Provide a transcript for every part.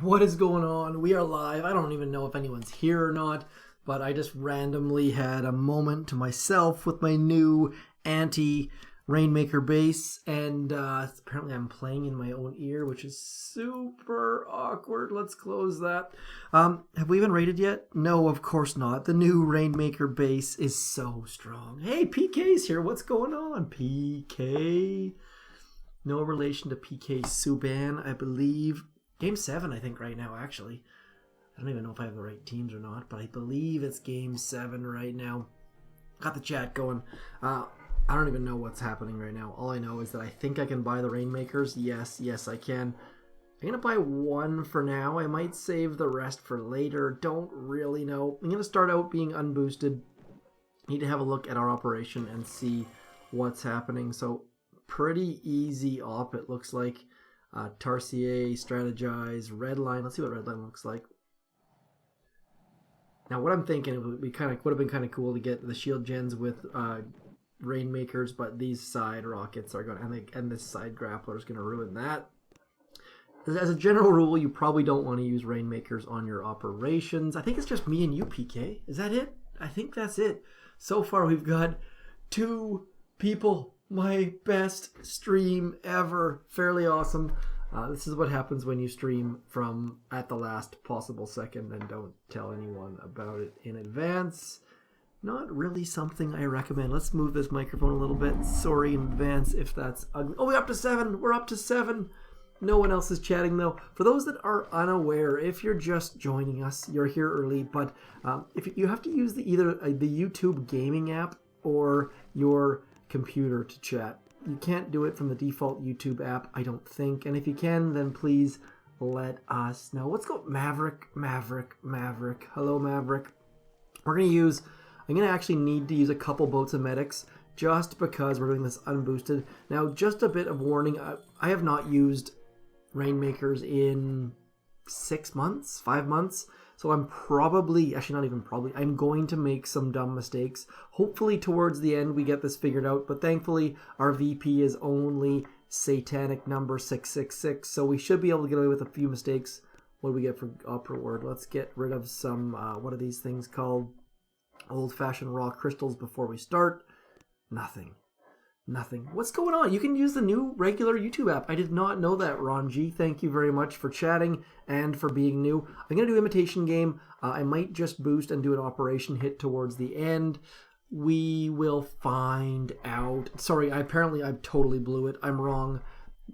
What is going on? We are live. I don't even know if anyone's here or not, but I just randomly had a moment to myself with my new anti-rainmaker bass, and apparently I'm playing in my own ear, which is super awkward. Let's close that. Have we even rated yet? No, of course not. The new rainmaker bass is so strong. Hey, PK's here. What's going on, PK? No relation to PK Subban, I believe. Game 7, I think, right now, actually. I don't even know if I have the right teams or not, but I believe it's Game 7 right now. Got the chat going. I don't even know what's happening right now. All I know is that I think I can buy the Rainmakers. Yes, I can. I'm going to buy one for now. I might save the rest for later. Don't really know. I'm going to start out being unboosted. Need to have a look at our operation and see what's happening. So, pretty easy op, it looks like. Tarsier, strategize, redline. Let's see what redline looks like. Now, what I'm thinking, it would have been kind of cool to get the shield gens with rainmakers, but these side rockets are going to, and this side grappler is going to ruin that. As a general rule, you probably don't want to use rainmakers on your operations. I think it's just me and you, PK. Is that it? I think that's it. So far, we've got 2 people. My best stream ever. Fairly awesome. This is what happens when you stream from at the last possible second and don't tell anyone about it in advance. Not really something I recommend. Let's move this microphone a little bit. Sorry in advance if that's ugly. Oh, we're up to 7. We're up to 7. No one else is chatting though. For those that are unaware, if you're just joining us, you're here early, but if you have to use either the YouTube gaming app or your computer to chat. You can't do it from the default YouTube app, I don't think. And if you can, then please let us know. Let's go Maverick. Hello, Maverick. I'm going to actually need to use a couple boats of medics just because we're doing this unboosted. Now, just a bit of warning. I have not used Rainmakers in 6 months, 5 months. So I'm I'm going to make some dumb mistakes. Hopefully towards the end we get this figured out, but thankfully our VP is only satanic number 666, so we should be able to get away with a few mistakes. What do we get for opera word? Let's get rid of some, what are these things called? Old-fashioned raw crystals before we start. Nothing. What's going on? You can use the new regular YouTube app. I did not know that, Ron G. Thank you very much for chatting and for being new. I'm going to do imitation game. I might just boost and do an operation hit towards the end. We will find out. Sorry, I totally blew it. I'm wrong.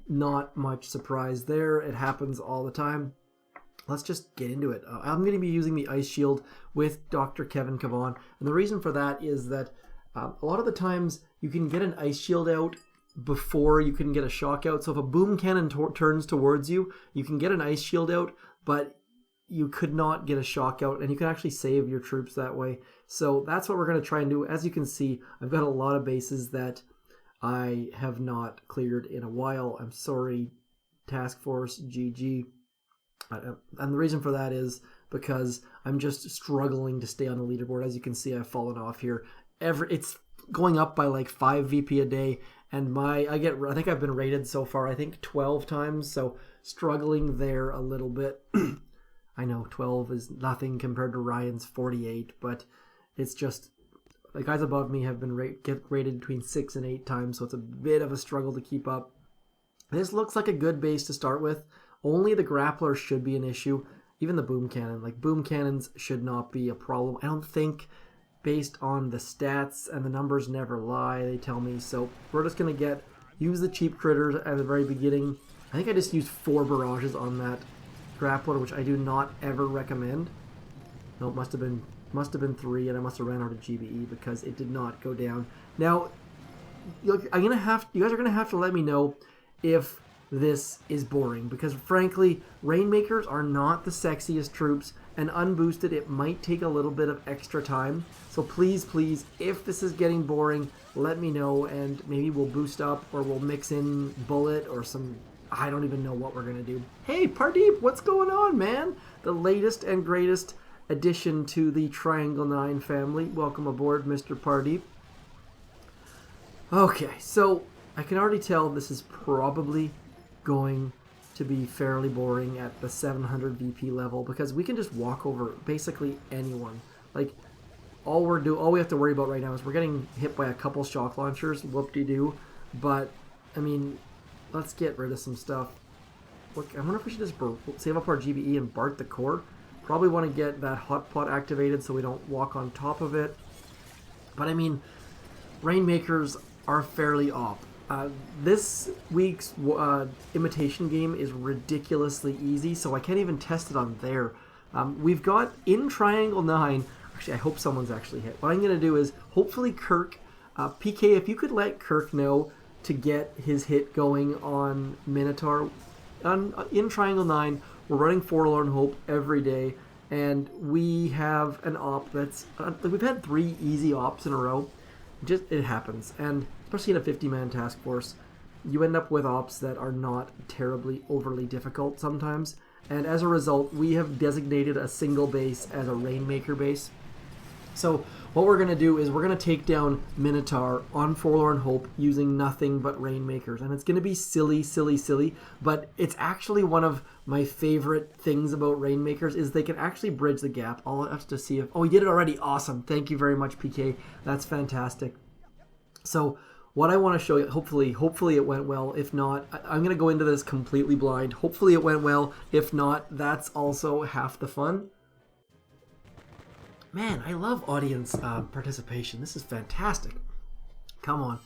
Not much surprise there. It happens all the time. Let's just get into it. I'm going to be using the Ice Shield with Dr. Kevin Cavan. And the reason for that is that a lot of the times you can get an Ice Shield out before you can get a shock out. So if a boom cannon turns towards you, you can get an Ice Shield out, but you could not get a shock out, and you can actually save your troops that way. So that's what we're going to try and do. As you can see, I've got a lot of bases that I have not cleared in a while. I'm sorry, Task Force, GG. And the reason for that is because I'm just struggling to stay on the leaderboard. As you can see, I've fallen off here. It's going up by like 5 VP a day, and I think I've been rated so far 12 times, so struggling there a little bit. I know 12 is nothing compared to Ryan's 48, but it's just the guys above me have been get rated between 6 and 8 times, so it's a bit of a struggle to keep up. This looks like a good base to start with. Only the grappler should be an issue. Even the boom cannon, boom cannons should not be a problem. I don't think, based on the stats, and the numbers never lie, they tell me. So we're just going to use the cheap critters at the very beginning. I think I just used 4 barrages on that grappler, which I do not ever recommend. No, it must have been 3, and I must have ran out of GBE because it did not go down. Now, you guys are going to have to let me know if this is boring, because frankly, Rainmakers are not the sexiest troops, and unboosted, it might take a little bit of extra time. So please, if this is getting boring, let me know, and maybe we'll boost up, or we'll mix in bullet, or some, I don't even know what we're going to do. Hey, Pardeep, what's going on, man? The latest and greatest addition to the Triangle 9 family. Welcome aboard, Mr. Pardeep. Okay, so I can already tell this is probably going to be fairly boring at the 700 VP level because we can just walk over basically anyone. Like, all we have to worry about right now is we're getting hit by a couple shock launchers, whoop-de-doo. But, I mean, let's get rid of some stuff. Look, I wonder if we should just save up our GBE and BART the core. Probably want to get that hot pot activated so we don't walk on top of it. But, I mean, rainmakers are fairly op. This week's imitation game is ridiculously easy, so I can't even test it on there. We've got in Triangle 9, actually I hope someone's actually hit. What I'm going to do is, hopefully Kirk, PK, if you could let Kirk know to get his hit going on Minotaur. In Triangle 9, we're running Forlorn Hope every day, and we have an op that's, we've had 3 easy ops in a row. It happens, and especially in a 50-man task force, you end up with ops that are not terribly overly difficult sometimes, and as a result, we have designated a single base as a Rainmaker base. So what we're going to do is we're going to take down Minotaur on Forlorn Hope using nothing but Rainmakers, and it's going to be silly, silly, silly, but it's actually one of my favorite things about Rainmakers is they can actually bridge the gap. I'll have to see if... Oh, he did it already. Awesome. Thank you very much, PK. That's fantastic. So what I want to show you, hopefully it went well. If not, I'm going to go into this completely blind. Hopefully it went well. If not, that's also half the fun. Man, I love audience participation. This is fantastic. Come on.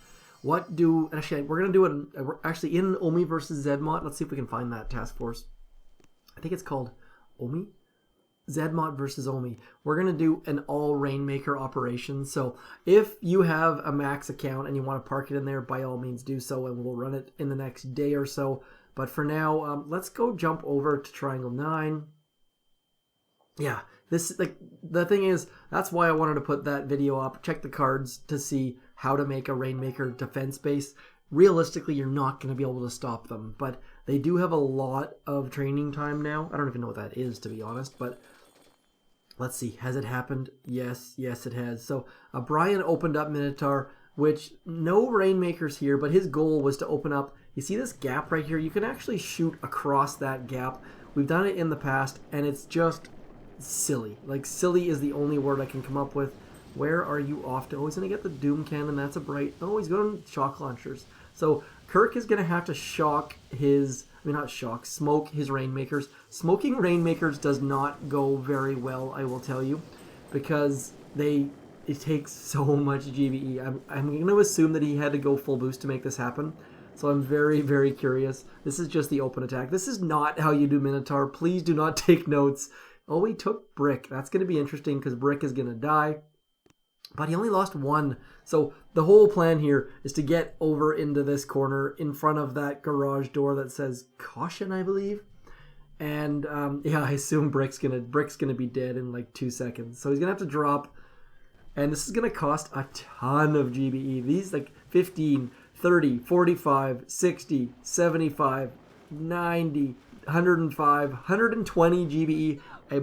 Actually, we're going to do it actually in Omi versus Zedmont. Let's see if we can find that task force. I think it's called Omi? Zedmont versus Omi. We're going to do an all Rainmaker operation. So if you have a max account and you want to park it in there, by all means do so, and we'll run it in the next day or so. But for now, let's go jump over to Triangle 9. Yeah, the thing is, that's why I wanted to put that video up. Check the cards to see how to make a Rainmaker defense base. Realistically, you're not going to be able to stop them, but they do have a lot of training time now. I don't even know what that is, to be honest, but let's see. Has it happened? Yes, it has. So Brian opened up Minotaur, which no Rainmakers here, but his goal was to open up. You see this gap right here? You can actually shoot across that gap. We've done it in the past, and it's just silly. Like, silly is the only word I can come up with. Where are you off to? Oh, he's going to get the Doom Cannon. That's a bright... Oh, he's going to shock launchers. So Kirk is going to have to smoke his Rainmakers. Smoking Rainmakers does not go very well, I will tell you, because it takes so much GBE. I'm going to assume that he had to go full boost to make this happen. So I'm very, very curious. This is just the open attack. This is not how you do Minotaur. Please do not take notes. Oh, he took Brick. That's going to be interesting because Brick is going to die. But he only lost 1. So the whole plan here is to get over into this corner in front of that garage door that says caution, I believe. And yeah, I assume Brick's gonna be dead in like 2 seconds. So he's gonna have to drop, and this is gonna cost a ton of GBE. These like 15, 30, 45, 60, 75, 90, 105, 120 GBE. I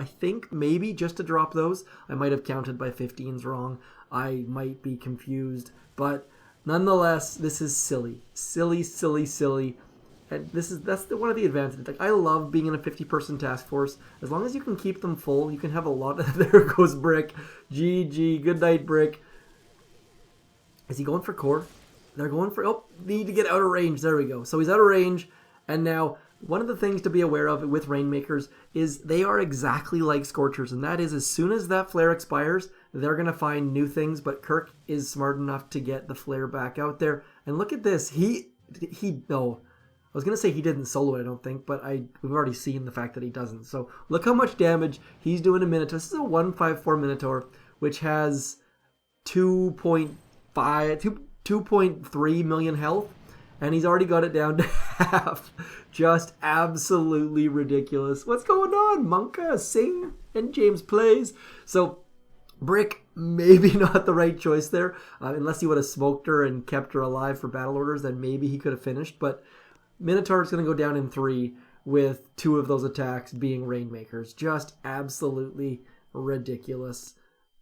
think, maybe just to drop those. I might have counted by 15s wrong. I might be confused. But nonetheless, this is silly. Silly, silly, silly. And that's one of the advantages. Like, I love being in a 50-person task force. As long as you can keep them full, you can have a lot. There goes Brick. GG. Good night, Brick. Is he going for core? They're going for... Oh, need to get out of range. There we go. So he's out of range. And now... One of the things to be aware of with Rainmakers is they are exactly like Scorchers, and that is as soon as that flare expires, they're going to find new things, but Kirk is smart enough to get the flare back out there. And look at this. No. I was going to say he didn't solo it, I don't think, but we've already seen the fact that he doesn't. So look how much damage he's doing a Minotaur. This is a 154 Minotaur, which has 2.3 million health. And he's already got it down to half. Just absolutely ridiculous. What's going on? Monka, Sing, and James plays. So, Brick, maybe not the right choice there. Unless he would have smoked her and kept her alive for battle orders, then maybe he could have finished. But Minotaur is going to go down in 3 with 2 of those attacks being Rainmakers. Just absolutely ridiculous.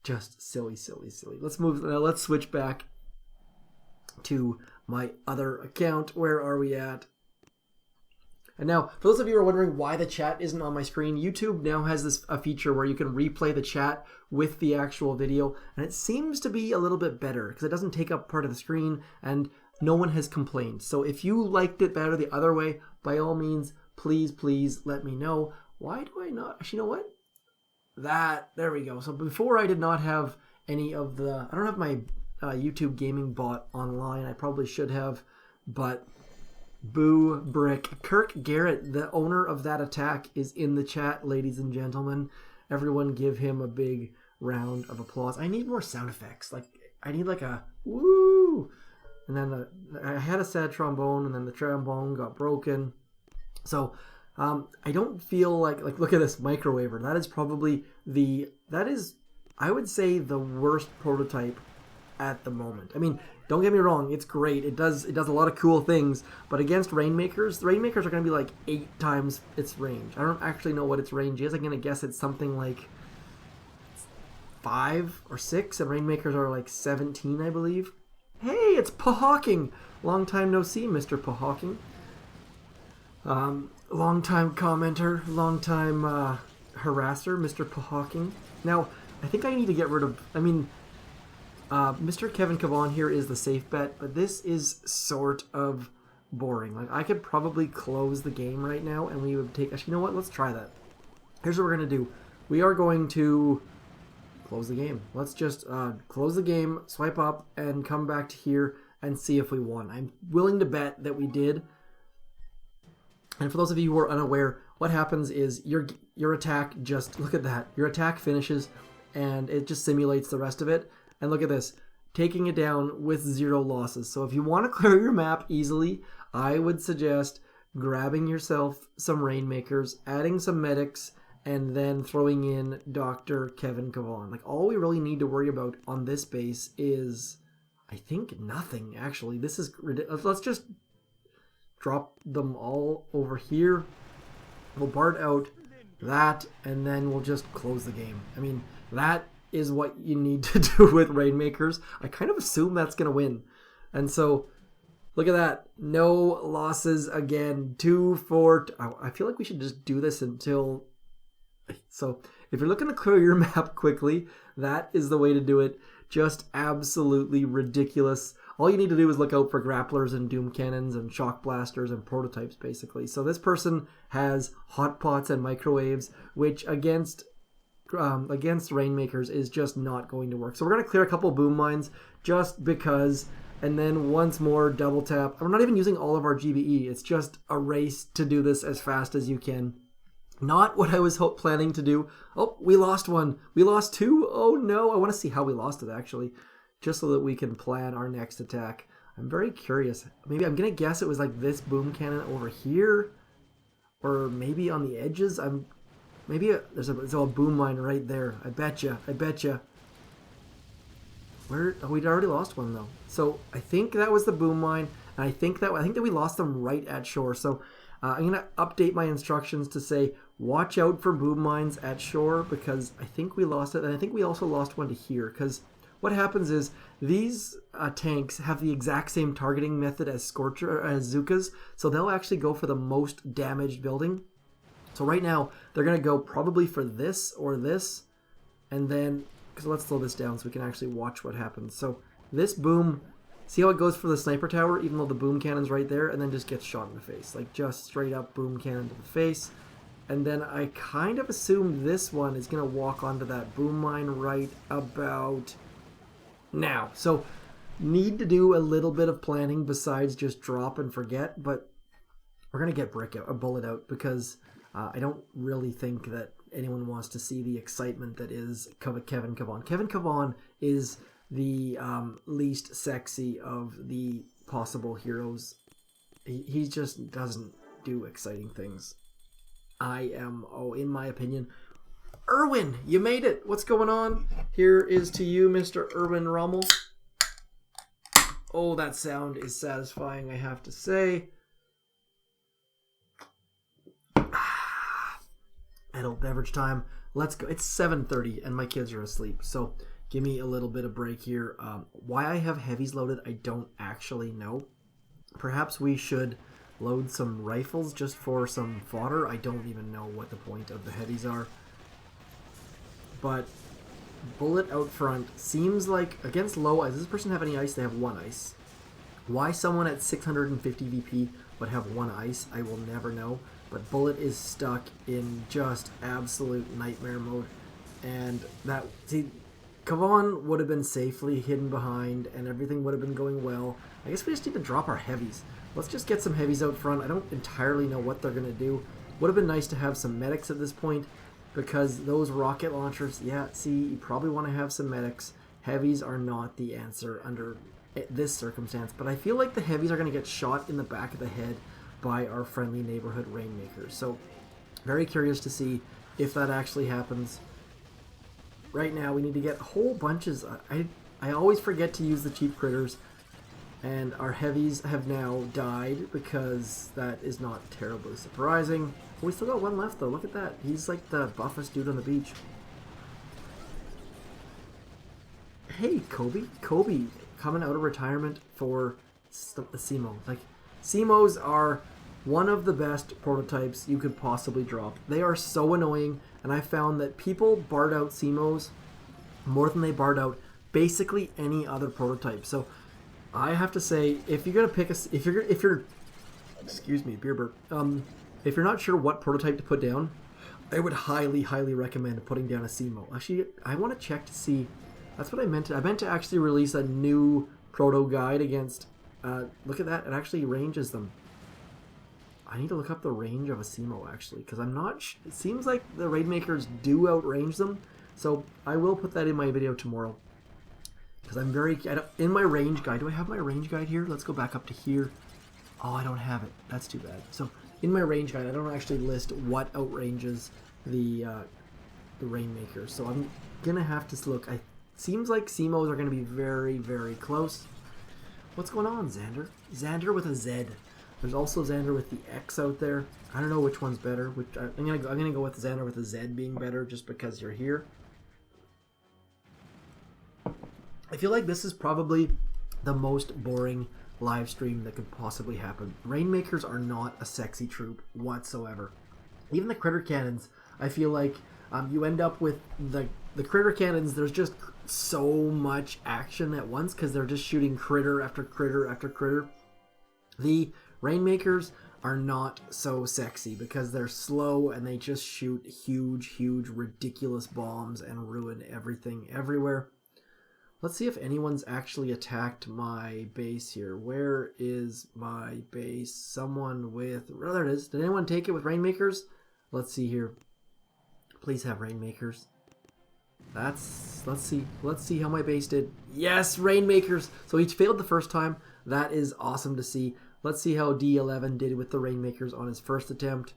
Just silly, silly, silly. Let's switch back to my other account. Where are we at? And now, for those of you who are wondering why the chat isn't on my screen, YouTube now has a feature where you can replay the chat with the actual video, and it seems to be a little bit better because it doesn't take up part of the screen, and no one has complained. So if you liked it better the other way, by all means, please let me know. Why do I not? Actually, you know what? There we go. So before I did not have any of the, I don't have my YouTube gaming bot online. I probably should have, but boo brick. Kirk Garrett, the owner of that attack, is in the chat, ladies and gentlemen. Everyone give him a big round of applause. I need more sound effects. Like, I need like a woo. And then I had a sad trombone, and then the trombone got broken. So I don't feel like look at this microwaver. That is probably I would say the worst prototype at the moment. I mean, don't get me wrong, it's great. It does a lot of cool things, but against rainmakers, the rainmakers are going to be like 8 times its range. I don't actually know what its range is. I'm going to guess it's something like 5 or 6, and rainmakers are like 17, I believe. Hey, it's Pahawking. Long time no see, Mr. Pahawking. Long time commenter, long time harasser, Mr. Pahawking. Now, I think I need to get rid of, Mr. Kevin Cavan here is the safe bet, but this is sort of boring. Like, I could probably close the game right now, and we would take, actually, you know what? Let's try that. Here's what we're going to do. We are going to close the game. Let's just close the game, swipe up, and come back to here and see if we won. I'm willing to bet that we did. And for those of you who are unaware, what happens is your attack just, look at that. Your attack finishes, and it just simulates the rest of it. And look at this, taking it down with 0 losses. So if you want to clear your map easily, I would suggest grabbing yourself some rainmakers, adding some medics, and then throwing in Dr. Kevin Cavan. Like, all we really need to worry about on this base is, I think, nothing, actually. This is ridiculous. Let's just drop them all over here. We'll BART out that, and then we'll just close the game. I mean, that is what you need to do with rainmakers. I kind of assume that's going to win. And so, look at that. No losses again. 2-4. I feel like we should just do this until... So, if you're looking to clear your map quickly, that is the way to do it. Just absolutely ridiculous. All you need to do is look out for grapplers and doom cannons and shock blasters and prototypes, basically. So this person has hot pots and microwaves, which against rainmakers is just not going to work. So we're going to clear a couple boom mines just because, and then once more double tap. We're not even using all of our GBE. It's just a race to do this as fast as you can. Not what I was planning to do. Oh, we lost one. We lost 2. Oh no, I want to see how we lost it actually, just so that we can plan our next attack. I'm very curious. Maybe I'm going to guess it was like this boom cannon over here, or maybe on the edges. There's a boom mine right there. I betcha. Where? Oh, we'd already lost one though. So I think that was the boom mine, and I think that we lost them right at shore. So I'm gonna update my instructions to say watch out for boom mines at shore, because I think we lost it, and I think we also lost one to here. Because what happens is these tanks have the exact same targeting method as Zookas, so they'll actually go for the most damaged building. So right now, they're going to go probably for this or this, and then, because let's slow this down so we can actually watch what happens. So this boom, see how it goes for the sniper tower, even though the boom cannon's right there, and then just gets shot in the face. Like, just straight up boom cannon to the face. And then I kind of assume this one is going to walk onto that boom mine right about now. So need to do a little bit of planning besides just drop and forget, but we're going to get a bullet out, because I don't really think that anyone wants to see the excitement that is Kevin Cavan. Kevin Cavan is the least sexy of the possible heroes. He just doesn't do exciting things. In my opinion, Erwin, you made it. What's going on? Here is to you, Mr. Erwin Rommel. Oh, that sound is satisfying, I have to say. Adult beverage time. Let's go. It's 7:30 and my kids are asleep, so give me a little bit of break here. Why I have heavies loaded, I don't actually know. Perhaps we should load some rifles just for some fodder. I don't even know what the point of the heavies are. But bullet out front seems like, against low ice, does this person have any ice? They have 1 ice. Why someone at 650 VP would have 1 ice, I will never know. But bullet is stuck in just absolute nightmare mode. And that, see, Kavan would have been safely hidden behind and everything would have been going well. I guess we just need to drop our heavies. Let's just get some heavies out front. I don't entirely know what they're going to do. Would have been nice to have some medics at this point, because those rocket launchers, yeah, see, you probably want to have some medics. Heavies are not the answer under this circumstance, but I feel like the heavies are going to get shot in the back of the head by our friendly neighborhood rainmakers. So, very curious to see if that actually happens. Right now, we need to get whole bunches. I always forget to use the cheap critters, and our heavies have now died because that is not terribly surprising. We still got 1 left, though. Look at that. He's like the buffest dude on the beach. Hey, Kobe. Kobe coming out of retirement for the Simo. Like, Simos are one of the best prototypes you could possibly drop. They are so annoying, and I found that people barred out Simos more than they barred out basically any other prototype. So I have to say, if you're gonna pick a, if you're, excuse me, beer burp. If you're not sure what prototype to put down, I would highly, highly recommend putting down a Simo. Actually, I want to check to see. That's what I meant to. I meant to actually release a new proto guide against. Look at that. It actually ranges them. I need to look up the range of a Simo, actually, because I'm not. It seems like the rainmakers do outrange them, so I will put that in my video tomorrow. Because I'm very in my range guide. Do I have my range guide here? Let's go back up to here. Oh, I don't have it. That's too bad. So in my range guide, I don't actually list what outranges the rainmakers. So I'm gonna have to look. Seems like Simos are gonna be very, very close. What's going on, Xander? Xander with a Z. There's also Xander with the X out there. I don't know which one's better. I'm gonna go with Xander with the Z being better, just because you're here. I feel like this is probably the most boring live stream that could possibly happen. Rainmakers are not a sexy troop whatsoever. Even the critter cannons, I feel like you end up with the critter cannons. There's just so much action at once because they're just shooting critter after critter after critter. The rainmakers are not so sexy because they're slow and they just shoot huge, huge, ridiculous bombs and ruin everything everywhere. Let's see if anyone's actually attacked my base here. Where is my base? Someone with... Oh, there it is. Did anyone take it with rainmakers? Let's see here. Please have rainmakers. Let's see how my base did. Yes, rainmakers. So he failed the first time. That is awesome to see. Let's see how D11 did with the rainmakers on his first attempt.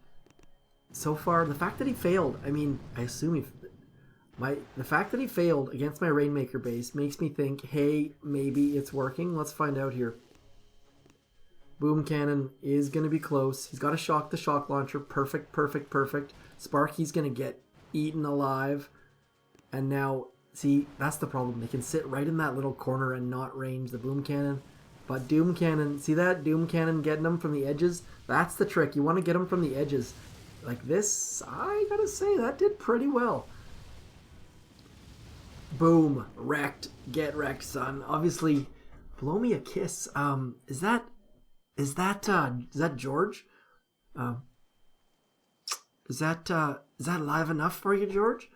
So far, the fact that he failed, I mean, I assume the fact that he failed against my rainmaker base makes me think, hey, maybe it's working. Let's find out here. Boom cannon is going to be close. He's got to shock the shock launcher. Perfect, perfect, perfect. Sparky's going to get eaten alive. And now, see, that's the problem. They can sit right in that little corner and not range the boom cannon. But doom cannon, see that? Doom cannon getting them from the edges? That's the trick. You want to get them from the edges. Like this, I gotta say, that did pretty well. Boom. Wrecked. Get wrecked, son. Obviously, blow me a kiss. Is that George? Is that live enough for you, George?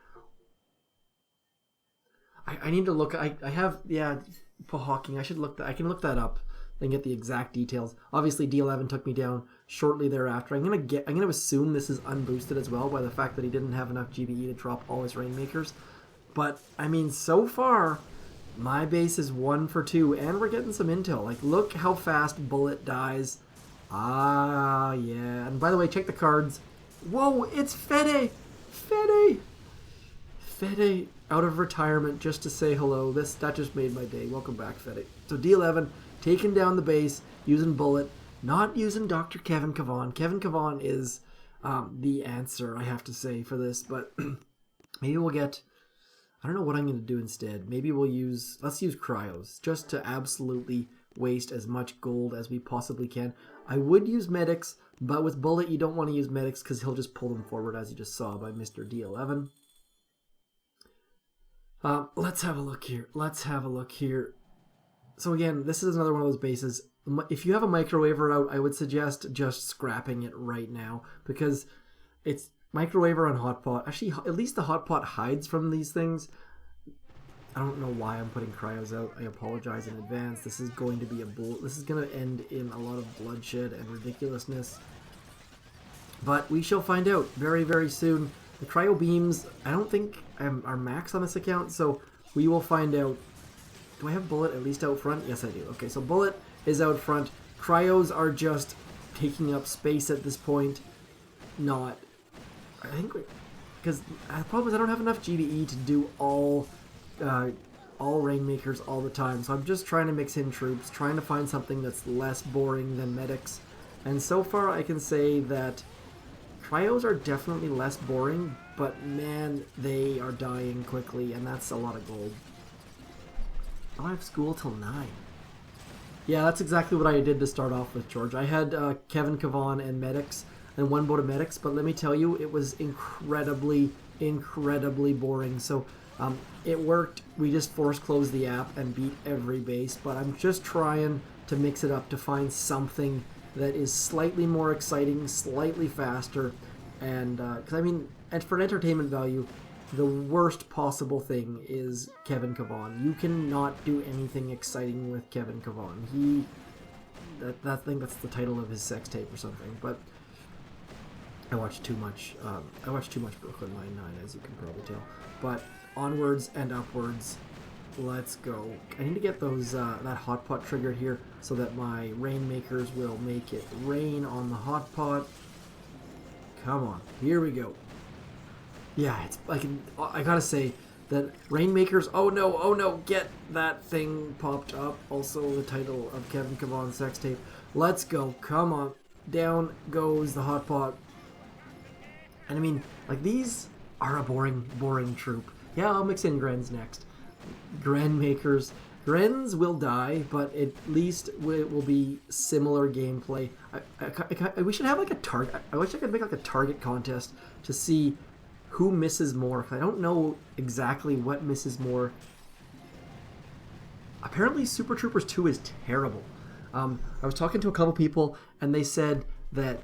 I need to look. I have, yeah, Hawking. I can look that up and get the exact details. Obviously, D11 took me down shortly thereafter. I'm gonna assume this is unboosted as well by the fact that he didn't have enough GBE to drop all his rainmakers. But I mean, so far, my base is 1 for 2, and we're getting some intel. Like, look how fast Bullet dies. Ah, yeah. And by the way, check the cards. Whoa, it's Fede! Fede out of retirement just to say hello. That just made my day. Welcome back, Fede. So D11 taking down the base using Bullet, not using Dr. Kevin Kavan. Kevin Kavan is the answer, I have to say, for this. But maybe we'll get... I don't know what I'm going to do instead. Maybe let's use cryos just to absolutely waste as much gold as we possibly can. I would use medics, but with Bullet, you don't want to use medics because he'll just pull them forward, as you just saw by Mr. D11. Let's have a look here. So again, this is another one of those bases. If you have a microwaver out, I would suggest just scrapping it right now, because it's microwaver on hotpot. Actually, at least the hotpot hides from these things. I don't know why I'm putting cryos out. I apologize in advance. This is going to be this is going to end in a lot of bloodshed and ridiculousness. But we shall find out very, very soon. The cryo beams, I don't think are max on this account, so we will find out. Do I have Bullet at least out front? Yes, I do. Okay, so Bullet is out front. Cryos are just taking up space at this point. I think, because the problem is I don't have enough GBE to do all rainmakers all the time, so I'm just trying to mix in troops, trying to find something that's less boring than medics. And so far I can say that cryos are definitely less boring, but man, they are dying quickly, and that's a lot of gold. I don't have school till 9. Yeah, that's exactly what I did to start off with, George. I had Kevin Kavan and medics, and one boat of medics, but let me tell you, it was incredibly boring. So it worked. We just force closed the app and beat every base, but I'm just trying to mix it up to find something that is slightly more exciting, slightly faster, and because I mean, and for entertainment value, the worst possible thing is Kevin Kavan. You cannot do anything exciting with Kevin Kavan. I think that's the title of his sex tape or something. But I watch too much. Brooklyn Nine-Nine, as you can probably tell. But onwards and upwards. Let's go. I need to get those that hot pot triggered here so that my rainmakers will make it rain on the hot pot. Come on, here we go. Yeah, it's I gotta say that rainmakers. Oh no! Get that thing popped up. Also, the title of Kevin Kavan's sex tape. Let's go. Come on, down goes the hot pot. And I mean, like, these are a boring troop. Yeah, I'll mix in Grens next. Gren makers. Grens will die, but at least it will be similar gameplay. We should have like a target. I wish I could make like a target contest to see who misses more. I don't know exactly what misses more. Apparently Super Troopers 2 is terrible. I was talking to a couple people and they said that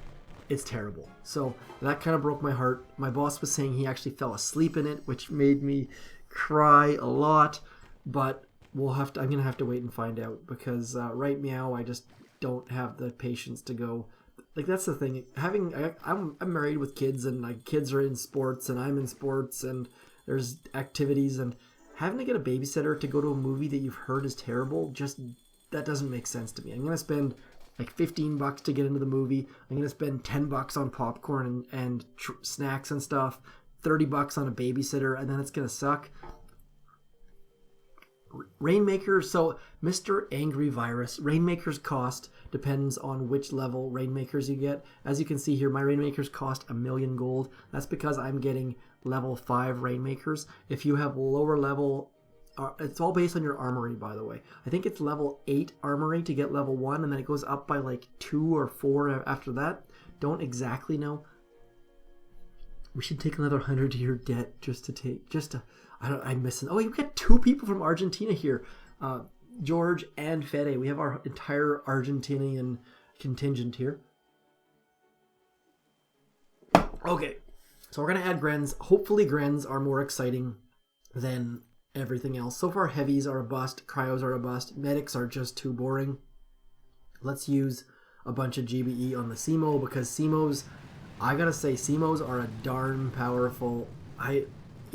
it's terrible. So that kind of broke my heart. My boss was saying he actually fell asleep in it, which made me cry a lot. But I'm gonna have to wait and find out, because right meow, I just don't have the patience to go. Like, that's the thing. I'm married with kids, and my kids are in sports, and I'm in sports, and there's activities, and having to get a babysitter to go to a movie that you've heard is terrible, just that doesn't make sense to me. I'm gonna spend like $15 to get into the movie. I'm gonna spend $10 on popcorn and snacks and stuff, $30 on a babysitter, and then it's gonna suck. Rainmakers, so Mr. Angry Virus, Rainmakers cost depends on which level Rainmakers you get. As you can see here, my Rainmakers cost 1,000,000 gold. That's because I'm getting level 5 Rainmakers. If you have lower level, it's all based on your armory, by the way. I think it's level 8 armory to get level 1, and then it goes up by like 2 or 4 after that. Don't exactly know. We should take another 100-year debt I'm missing. Oh, you get 2 people from Argentina here. George and Fede. We have our entire Argentinian contingent here. Okay. So we're going to add Grens. Hopefully Grens are more exciting than everything else. So far, heavies are a bust. Cryos are a bust. Medics are just too boring. Let's use a bunch of GBE on the CMO, because CMOs, I got to say, CMOs are a darn powerful...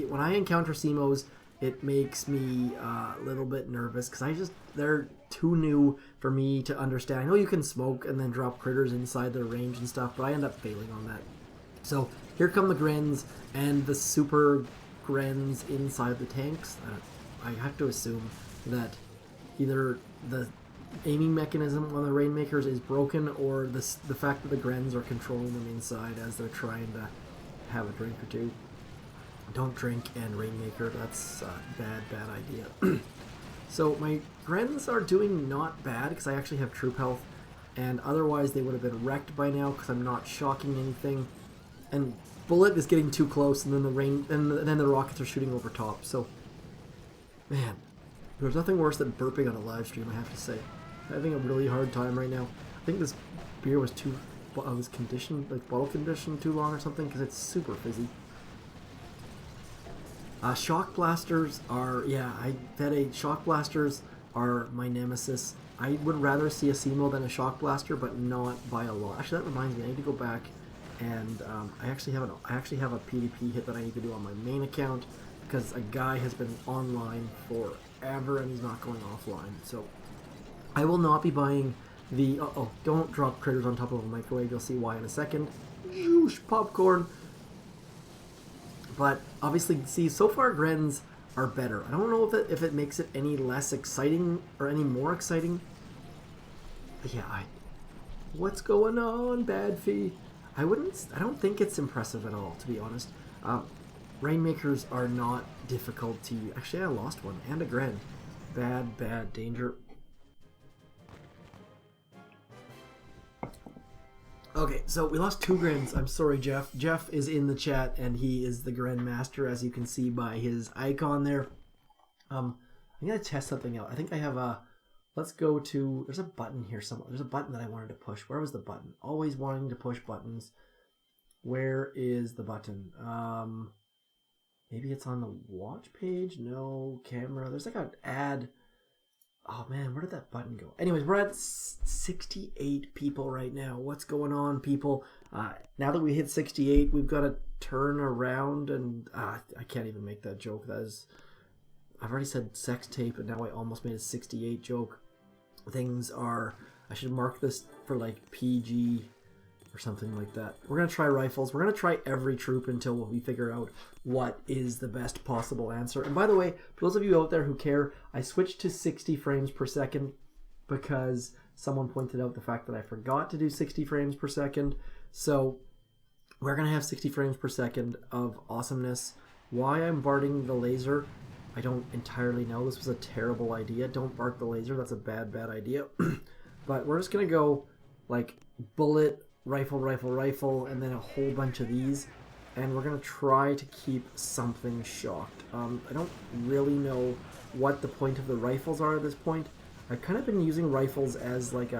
When I encounter CMOs, it makes me a little bit nervous, because they're too new for me to understand. I know you can smoke and then drop critters inside their range and stuff, but I end up failing on that. So here come the Grens and the super Grens inside the tanks. I have to assume that either the aiming mechanism on the Rainmakers is broken, or the fact that the Grens are controlling them inside as they're trying to have a drink or two. Don't drink and Rainmaker, that's a bad idea. So my Grens are doing not bad because I actually have troop health, and otherwise they would have been wrecked by now because I'm not shocking anything. And Bullet is getting too close, and then then the rockets are shooting over top. So, man, there's nothing worse than burping on a live stream. I have to say, I'm having a really hard time right now. I think this beer was conditioned, like bottle conditioned, too long or something because it's super fizzy. Shock blasters are, shock blasters are my nemesis. I would rather see a CMO than a shock blaster, but not by a lot. Actually, that reminds me, I need to go back and I actually have a PvP hit that I need to do on my main account because a guy has been online forever and he's not going offline. So I will not be buying the don't drop critters on top of a microwave. You'll see why in a second. Zhoosh, popcorn. But obviously, see, so far Grens are better. I don't know if it makes it any less exciting or any more exciting. But yeah, what's going on, Bad Fee? I don't think it's impressive at all, to be honest. Rainmakers are not difficult to use. Actually, I lost one and a Gren. Bad danger. Okay, so we lost 2 Grens. I'm sorry, Jeff. Jeff is in the chat, and he is the Gren Master, as you can see by his icon there. I'm going to test something out. I think I have a... Let's go to... There's a button here somewhere. There's a button that I wanted to push. Where was the button? Always wanting to push buttons. Where is the button? Maybe it's on the watch page? No. Camera. There's like an ad... Oh man, where did that button go? Anyways, we're at 68 people right now. What's going on, people? Now that we hit 68, we've got to turn around and... I can't even make that joke. I've already said sex tape, and now I almost made a 68 joke. Things are... I should mark this for like PG or something like that. We're going to try rifles. We're going to try every troop until we figure out what is the best possible answer. And by the way, for those of you out there who care, I switched to 60 frames per second because someone pointed out the fact that I forgot to do 60 frames per second. So we're going to have 60 frames per second of awesomeness. Why I'm barting the laser, I don't entirely know. This was a terrible idea. Don't bark the laser. That's a bad idea. But we're just going to go like bullet, rifle, and then a whole bunch of these. And we're going to try to keep something shocked. I don't really know what the point of the rifles are at this point. I've kind of been using rifles as like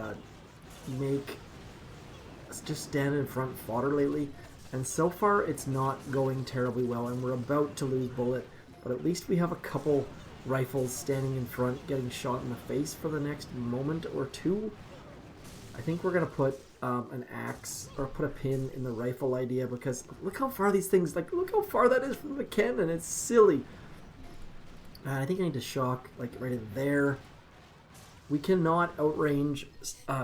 just stand in front fodder lately. And so far it's not going terribly well, and we're about to lose bullet. But at least we have a couple rifles standing in front getting shot in the face for the next moment or two. I think we're going to put an axe or put a pin in the rifle idea because look how far these things, like look how far that is from the cannon. It's silly. I think I need to shock like right in there. We cannot outrange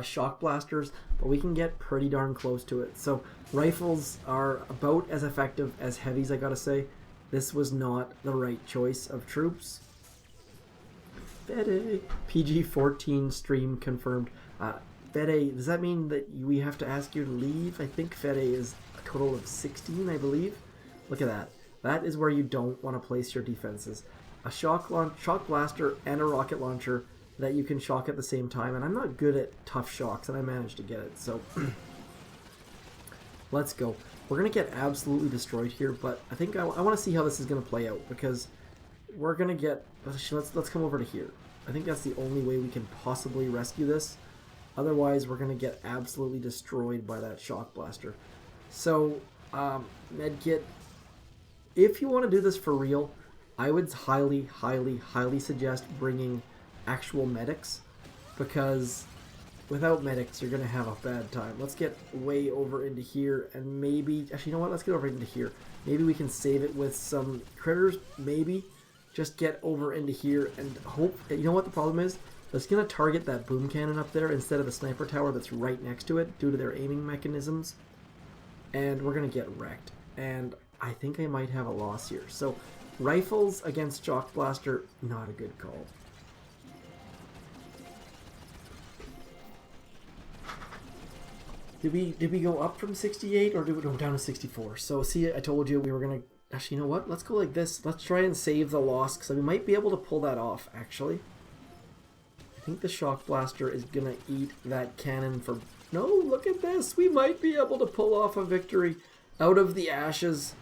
shock blasters, but we can get pretty darn close to it. So rifles are about as effective as heavies, I gotta say. This was not the right choice of troops. Fede. PG-14 stream confirmed. Fede, does that mean that we have to ask you to leave? I think Fede is a total of 16, I believe. Look at that. That is where you don't want to place your defenses. A shock blaster and a rocket launcher that you can shock at the same time. And I'm not good at tough shocks, and I managed to get it. So let's go. We're going to get absolutely destroyed here, but I think I want to see how this is going to play out because we're going to get... Let's come over to here. I think that's the only way we can possibly rescue this. Otherwise, we're going to get absolutely destroyed by that shock blaster. So, medkit, if you want to do this for real, I would highly suggest bringing actual medics, because without medics, you're going to have a bad time. Let's get way over into here, and maybe... Actually, you know what? Let's get over into here. Maybe we can save it with some critters, maybe. Just get over into here and hope... You know what the problem is? It's going to target that boom cannon up there instead of the sniper tower that's right next to it due to their aiming mechanisms. And we're going to get wrecked. And I think I might have a loss here. So, rifles against shock blaster, not a good call. Did we go up from 68 or did we go down to 64? So, see, I told you we were going to... Actually, you know what? Let's go like this. Let's try and save the loss because we might be able to pull that off, actually. think the shock blaster is gonna eat that cannon for... No, look at this. We might be able to pull off a victory out of the ashes.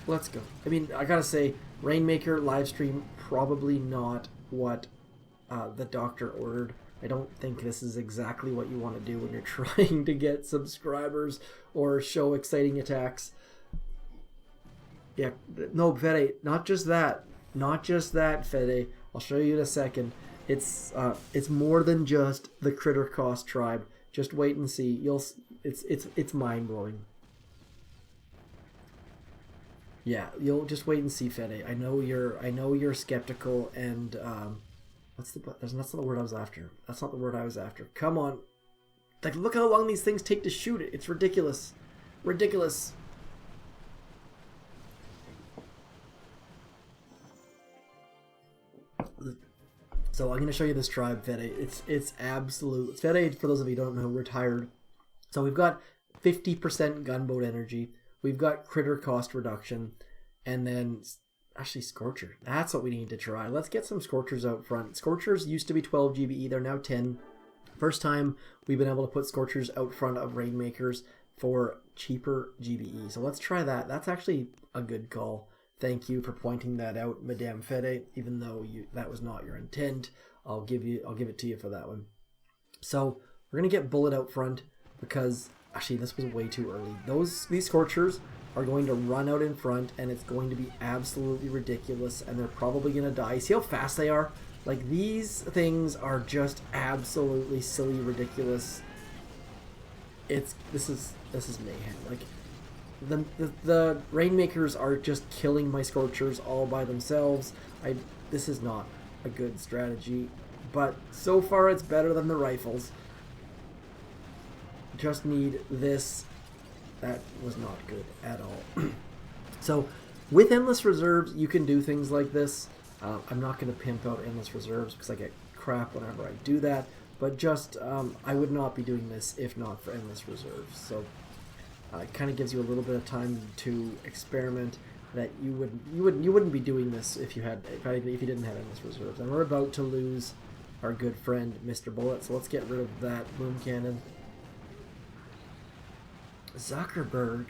Let's go. I mean, I gotta say, Rainmaker livestream, probably not what the doctor ordered. I don't think this is exactly what you want to do when you're trying to get subscribers or show exciting attacks. Yeah, no, Fede, not just that. Not just that, Fede. I'll show you in a second. It's more than just the critter cost tribe. Just wait and see. It's mind blowing. Yeah, you'll just wait and see, Fede. I know you're skeptical and that's not the word I was after. That's not the word I was after. Come on. Like, look how long these things take to shoot it. It's ridiculous. Ridiculous. So I'm going to show you this tribe, Fede. It's absolute. Fede, for those of you who don't know, retired. So we've got 50% gunboat energy. We've got critter cost reduction. And then, actually, Scorcher. That's what we need to try. Let's get some Scorchers out front. Scorchers used to be 12 GBE. They're now 10. First time we've been able to put Scorchers out front of Rainmakers for cheaper GBE. So let's try that. That's actually a good call. Thank you for pointing that out, Madame Fede. Even though that was not your intent, I'll give it to you for that one. So we're gonna get Bullet out front because actually this was way too early. These Scorchers are going to run out in front, and it's going to be absolutely ridiculous, and they're probably gonna die. See how fast they are? Like, these things are just absolutely silly, ridiculous. This is mayhem. Like, the Rainmakers are just killing my Scorchers all by themselves. This is not a good strategy, but so far it's better than the rifles. Just need this. That was not good at all. So with Endless Reserves, you can do things like this. I'm not going to pimp out Endless Reserves because I get crap whenever I do that, but just I would not be doing this if not for Endless Reserves. So it kind of gives you a little bit of time to experiment that you wouldn't be doing this if you didn't have Endless Reserves. And we're about to lose our good friend Mr. Bullet, so let's get rid of that boom cannon. Zuckerberg.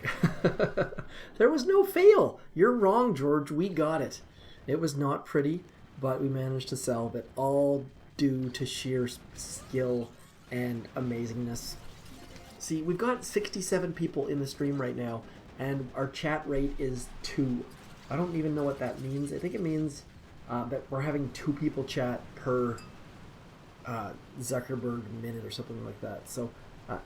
There was no fail. You're wrong, George. We got it. It was not pretty, but we managed to solve it, all due to sheer skill and amazingness. See, we've got 67 people in the stream right now, and our chat rate is 2. I don't even know what that means. I think it means that we're having 2 people chat per Zuckerberg minute or something like that. So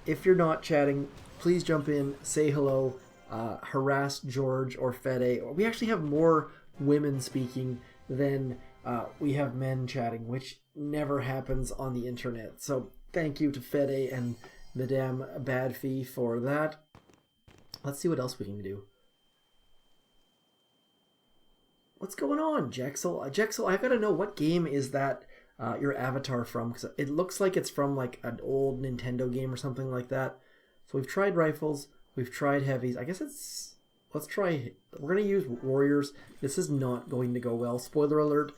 if you're not chatting, please jump in, say hello, harass George or Fede. We actually have more women speaking than we have men chatting, which never happens on the internet. So thank you to Fede and Madame Badfee for that. Let's see what else we can do. What's going on, Jexel? Jexel, I gotta know, what game is that your avatar from? Because it looks like it's from like an old Nintendo game or something like that. So we've tried rifles, we've tried heavies. I guess it's... Let's try... We're going to use warriors. This is not going to go well. Spoiler alert,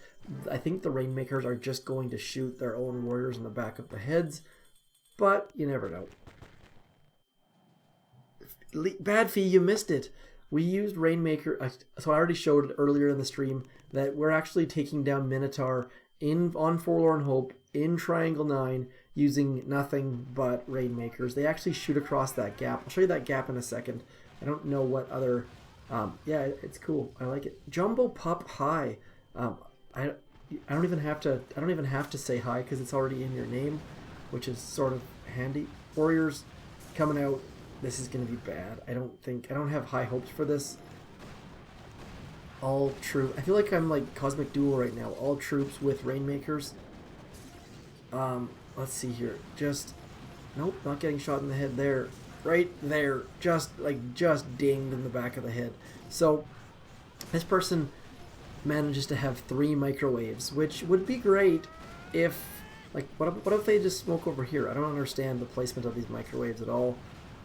I think the Rainmakers are just going to shoot their own warriors in the back of the heads. But you never know. Badfee, you missed it. We used Rainmaker... So I already showed earlier in the stream that we're actually taking down Minotaur on Forlorn Hope in Triangle 9 using nothing but Rainmakers. They actually shoot across that gap. I'll show you that gap in a second. I don't know what other... yeah, it's cool. I like it. Jumbo Pup, hi. I don't even have to say hi because it's already in your name, which is sort of handy. Warriors coming out. This is going to be bad. I don't have high hopes for this. All troops. I feel like I'm like Cosmic Duel right now. All troops with Rainmakers. Let's see here. Just... Nope, not getting shot in the head there. Right there. Just dinged in the back of the head. So, this person manages to have 3 microwaves, which would be great if... Like, what if they just smoke over here? I don't understand the placement of these microwaves at all.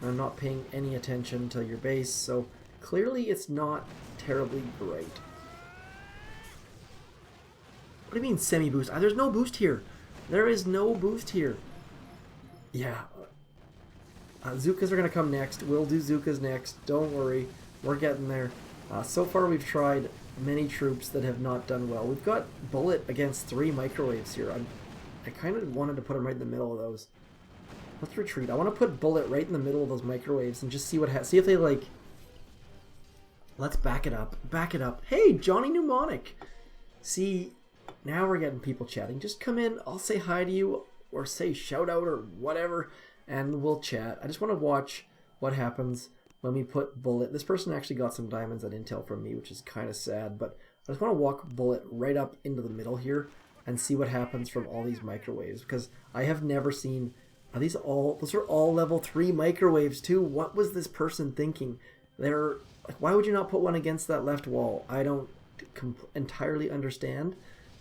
I'm not paying any attention to your base, so clearly it's not terribly great. What do you mean semi-boost? There's no boost here. There is no boost here. Yeah. Zukas are going to come next. We'll do Zukas next. Don't worry. We're getting there. So far we've tried many troops that have not done well. We've got Bullet against 3 microwaves here. I kind of wanted to put him right in the middle of those. Let's retreat. I want to put Bullet right in the middle of those microwaves and just see what see if they like... Let's back it up. Back it up. Hey, Johnny Mnemonic! See, now we're getting people chatting. Just come in. I'll say hi to you or say shout out or whatever and we'll chat. I just want to watch what happens when we put Bullet. This person actually got some diamonds at Intel from me, which is kind of sad, but I just want to walk Bullet right up into the middle here and see what happens from all these microwaves, because I have never seen... those are all level 3 microwaves too. What was this person thinking? They're like, why would you not put one against that left wall? I don't entirely understand,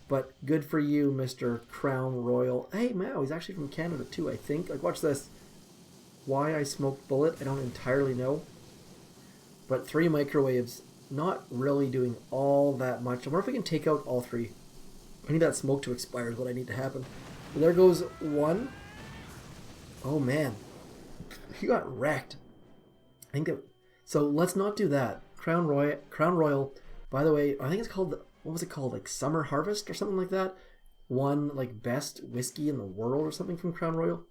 but good for you, Mr. Crown Royal. Hey, Mao, he's actually from Canada too, I think. Like, watch this. Why I smoked Bullet, I don't entirely know. But 3 microwaves, not really doing all that much. I wonder if we can take out all 3. I need that smoke to expire is what I need to happen. But there goes 1. Oh man, he got wrecked. I think that, so let's not do that. Crown Royal. By the way, I think it's called, what was it called? Like Summer Harvest or something like that. Won like best whiskey in the world or something from Crown Royal.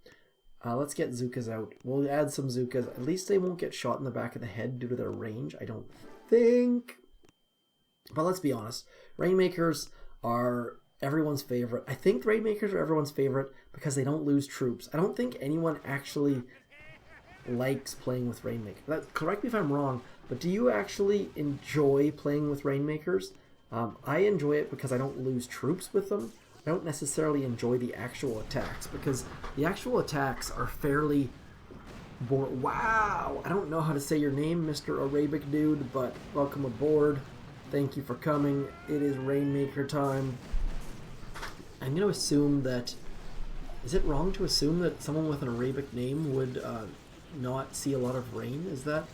Let's get Zukas out. We'll add some Zukas. At least they won't get shot in the back of the head due to their range, I don't think. But let's be honest. Rainmakers are everyone's favorite. I think Rainmakers are everyone's favorite because they don't lose troops. I don't think anyone actually likes playing with Rainmakers. Correct me if I'm wrong, but do you actually enjoy playing with Rainmakers? I enjoy it because I don't lose troops with them. I don't necessarily enjoy the actual attacks because the actual attacks are fairly boring. Wow! I don't know how to say your name, Mr. Arabic Dude, but welcome aboard. Thank you for coming. It is Rainmaker time. I'm going to assume that... Is it wrong to assume that someone with an Arabic name would not see a lot of rain? Is that...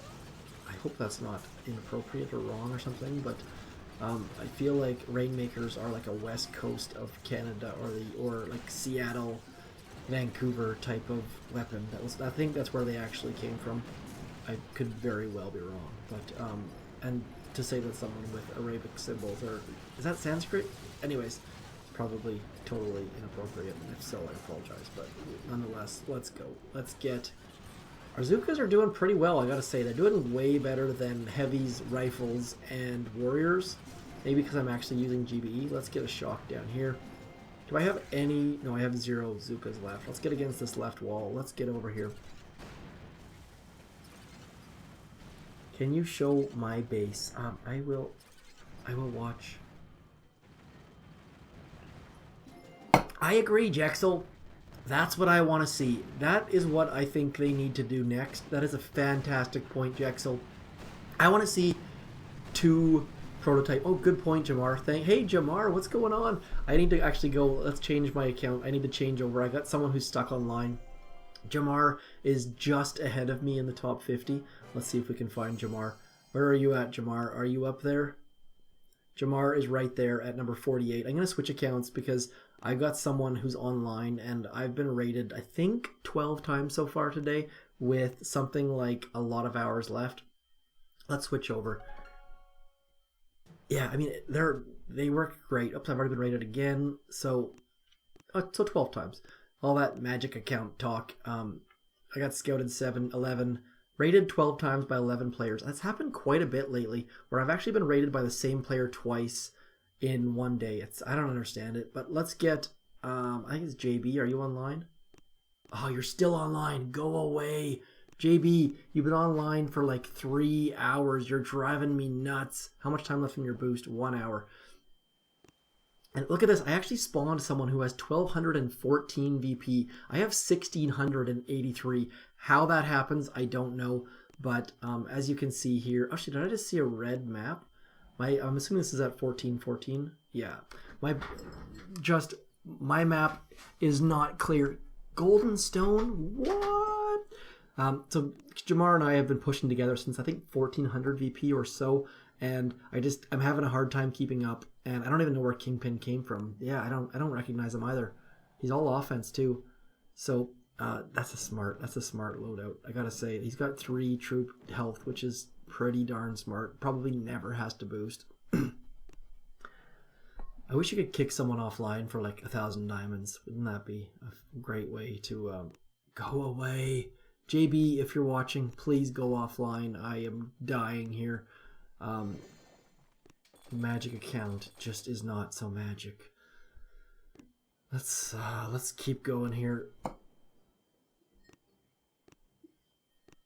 I hope that's not inappropriate or wrong or something, but I feel like Rainmakers are like a west coast of Canada or like Seattle, Vancouver type of weapon. I think that's where they actually came from. I could very well be wrong, but and to say that someone with Arabic symbols or... Is that Sanskrit? Anyways, probably totally inappropriate, and if so, I apologize, but nonetheless, let's go. Let's get... Our Zukas are doing pretty well, I gotta say. They're doing way better than heavies, rifles, and warriors. Maybe because I'm actually using GBE. Let's get a shock down here. Do I have any... No, I have 0 Zukas left. Let's get against this left wall. Let's get over here. Can you show my base? I will watch. I agree, Jexel. That's what I want to see. That is what I think they need to do next. That is a fantastic point, Jexel. I want to see 2 prototype. Oh, good point, Jamar. Hey, Jamar, what's going on? I need to actually go. Let's change my account. I need to change over. I got someone who's stuck online. Jamar is just ahead of me in the top 50. Let's see if we can find Jamar. Where are you at, Jamar? Are you up there? Jamar is right there at number 48. I'm going to switch accounts because I got someone who's online and I've been rated, I think, 12 times so far today with something like a lot of hours left. Let's switch over. Yeah, I mean, they work great. Oops, I've already been rated again. So 12 times. All that magic account talk. I got scouted 11, rated 12 times by 11 players. That's happened quite a bit lately, where I've actually been rated by the same player twice in one day. I don't understand it, but let's get, I think it's JB. Are you online? Oh, you're still online. Go away. JB, you've been online for like 3 hours. You're driving me nuts. How much time left in your boost? 1 hour. And look at this. I actually spawned someone who has 1214 VP. I have 1683. How that happens, I don't know. But as you can see here, actually, did I just see a red map? I'm assuming this is at 1414. Yeah. My map is not clear. Golden Stone? What? So Jamar and I have been pushing together since I think 1400 VP or so. And I'm having a hard time keeping up, and I don't even know where Kingpin came from. Yeah, I don't recognize him either. He's all offense too. So that's a smart loadout. I gotta say, he's got 3 troop health, which is pretty darn smart. Probably never has to boost. I wish you could kick someone offline for like 1,000 diamonds. Wouldn't that be a great way to go away? JB, if you're watching, please go offline. I am dying here. Magic account just is not so magic. Let's keep going here.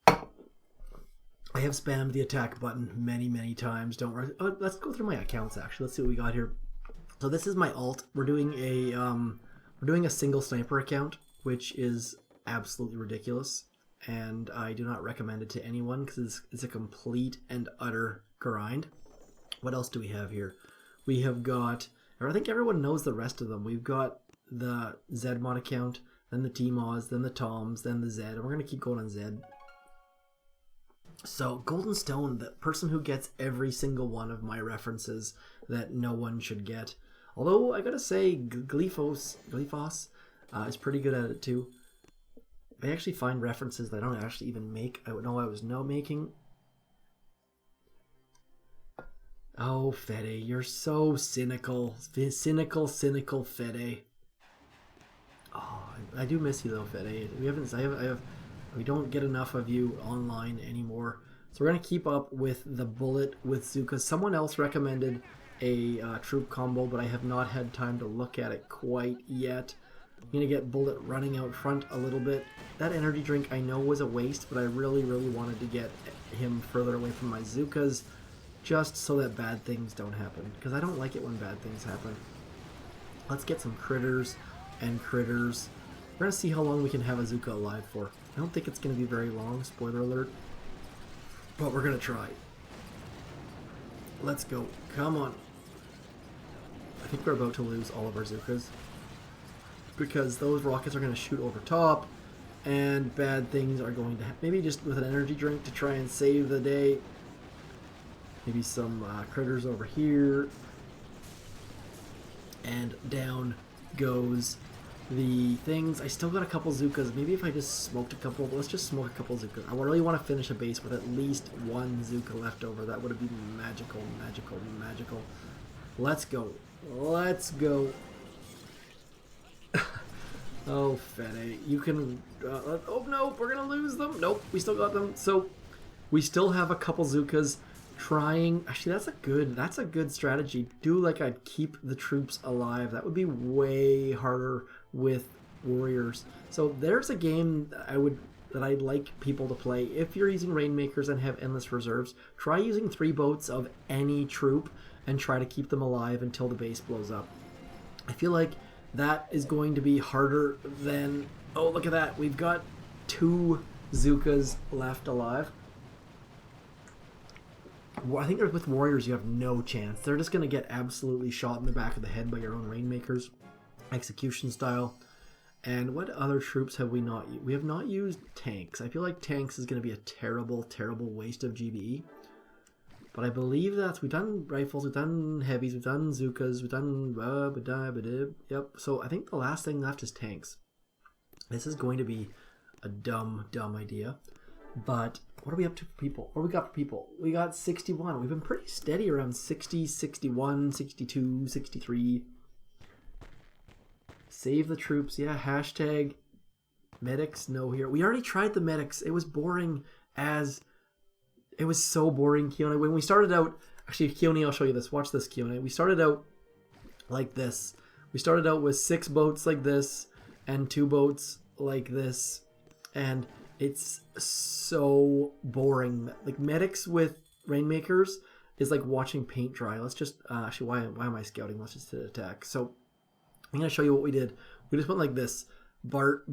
I have spammed the attack button many times. Don't worry. Oh, let's go through my accounts actually. Let's see what we got here. So this is my alt. We're doing a single sniper account, which is absolutely ridiculous, and I do not recommend it to anyone because it's a complete and utter grind. What else do we have here? We have got, or I think everyone knows the rest of them. We've got the Zmod account, then the Tmoz, then the Toms, then the Zed, and we're gonna keep going on Zed. So Golden Stone, the person who gets every single one of my references that no one should get. Although I gotta say, Glyphos is pretty good at it too. I actually find references that I don't actually even make. I know I was not making. Oh, Fede, you're so cynical. Cynical Fede. Oh, I do miss you though, Fede. We don't get enough of you online anymore. So we're gonna keep up with the bullet with Zuka. Someone else recommended a troop combo, but I have not had time to look at it quite yet. I'm gonna get Bullet running out front a little bit. That energy drink I know was a waste, but I really wanted to get him further away from my Zukas, just so that bad things don't happen, because I don't like it when bad things happen. Let's get some critters and critters. We're gonna see how long we can have a Zuka alive for. I don't think it's gonna be very long, spoiler alert, but we're gonna try. Let's go. Come on. I think we're about to lose all of our Zukas, because those rockets are going to shoot over top, and bad things are going to maybe just with an energy drink to try and save the day. Maybe some critters over here, and down goes the things. I still got a couple Zukas. Maybe if I just smoked a couple, let's just smoke a couple Zukas. I really want to finish a base with at least 1 Zuka left over. That would have been magical. Let's go. Oh, Fede, you can... oh, no, we're going to lose them. Nope, we still got them. So, we still have a couple Zukas trying... Actually, that's a good strategy. Do like I'd keep the troops alive. That would be way harder with warriors. So, there's a game that I'd like people to play. If you're using rainmakers and have endless reserves, try using 3 boats of any troop and try to keep them alive until the base blows up. I feel like that is going to be harder than... Oh, look at that. We've got 2 Zukas left alive. I think with warriors you have no chance. They're just going to get absolutely shot in the back of the head by your own rainmakers. Execution style. And what other troops have we not used? We have not used tanks. I feel like tanks is going to be a terrible waste of GBE. But I believe that we've done rifles, we've done heavies, we've done Zukas, we've done... Yep, so I think the last thing left is tanks. This is going to be a dumb idea. But what are we up to for people? What do we got for people? We got 61. We've been pretty steady around 60, 61, 62, 63. Save the troops. Yeah, hashtag medics no here. We already tried the medics. It was boring as... It was so boring, Keone. When we started out... Actually, Keone, I'll show you this. Watch this, Keone. We started out like this. We started out with 6 boats like this and 2 boats like this. And it's so boring. Like, medics with rainmakers is like watching paint dry. Let's just... actually, why am I scouting? Let's just hit attack. So, I'm going to show you what we did. We just went like this. Bart,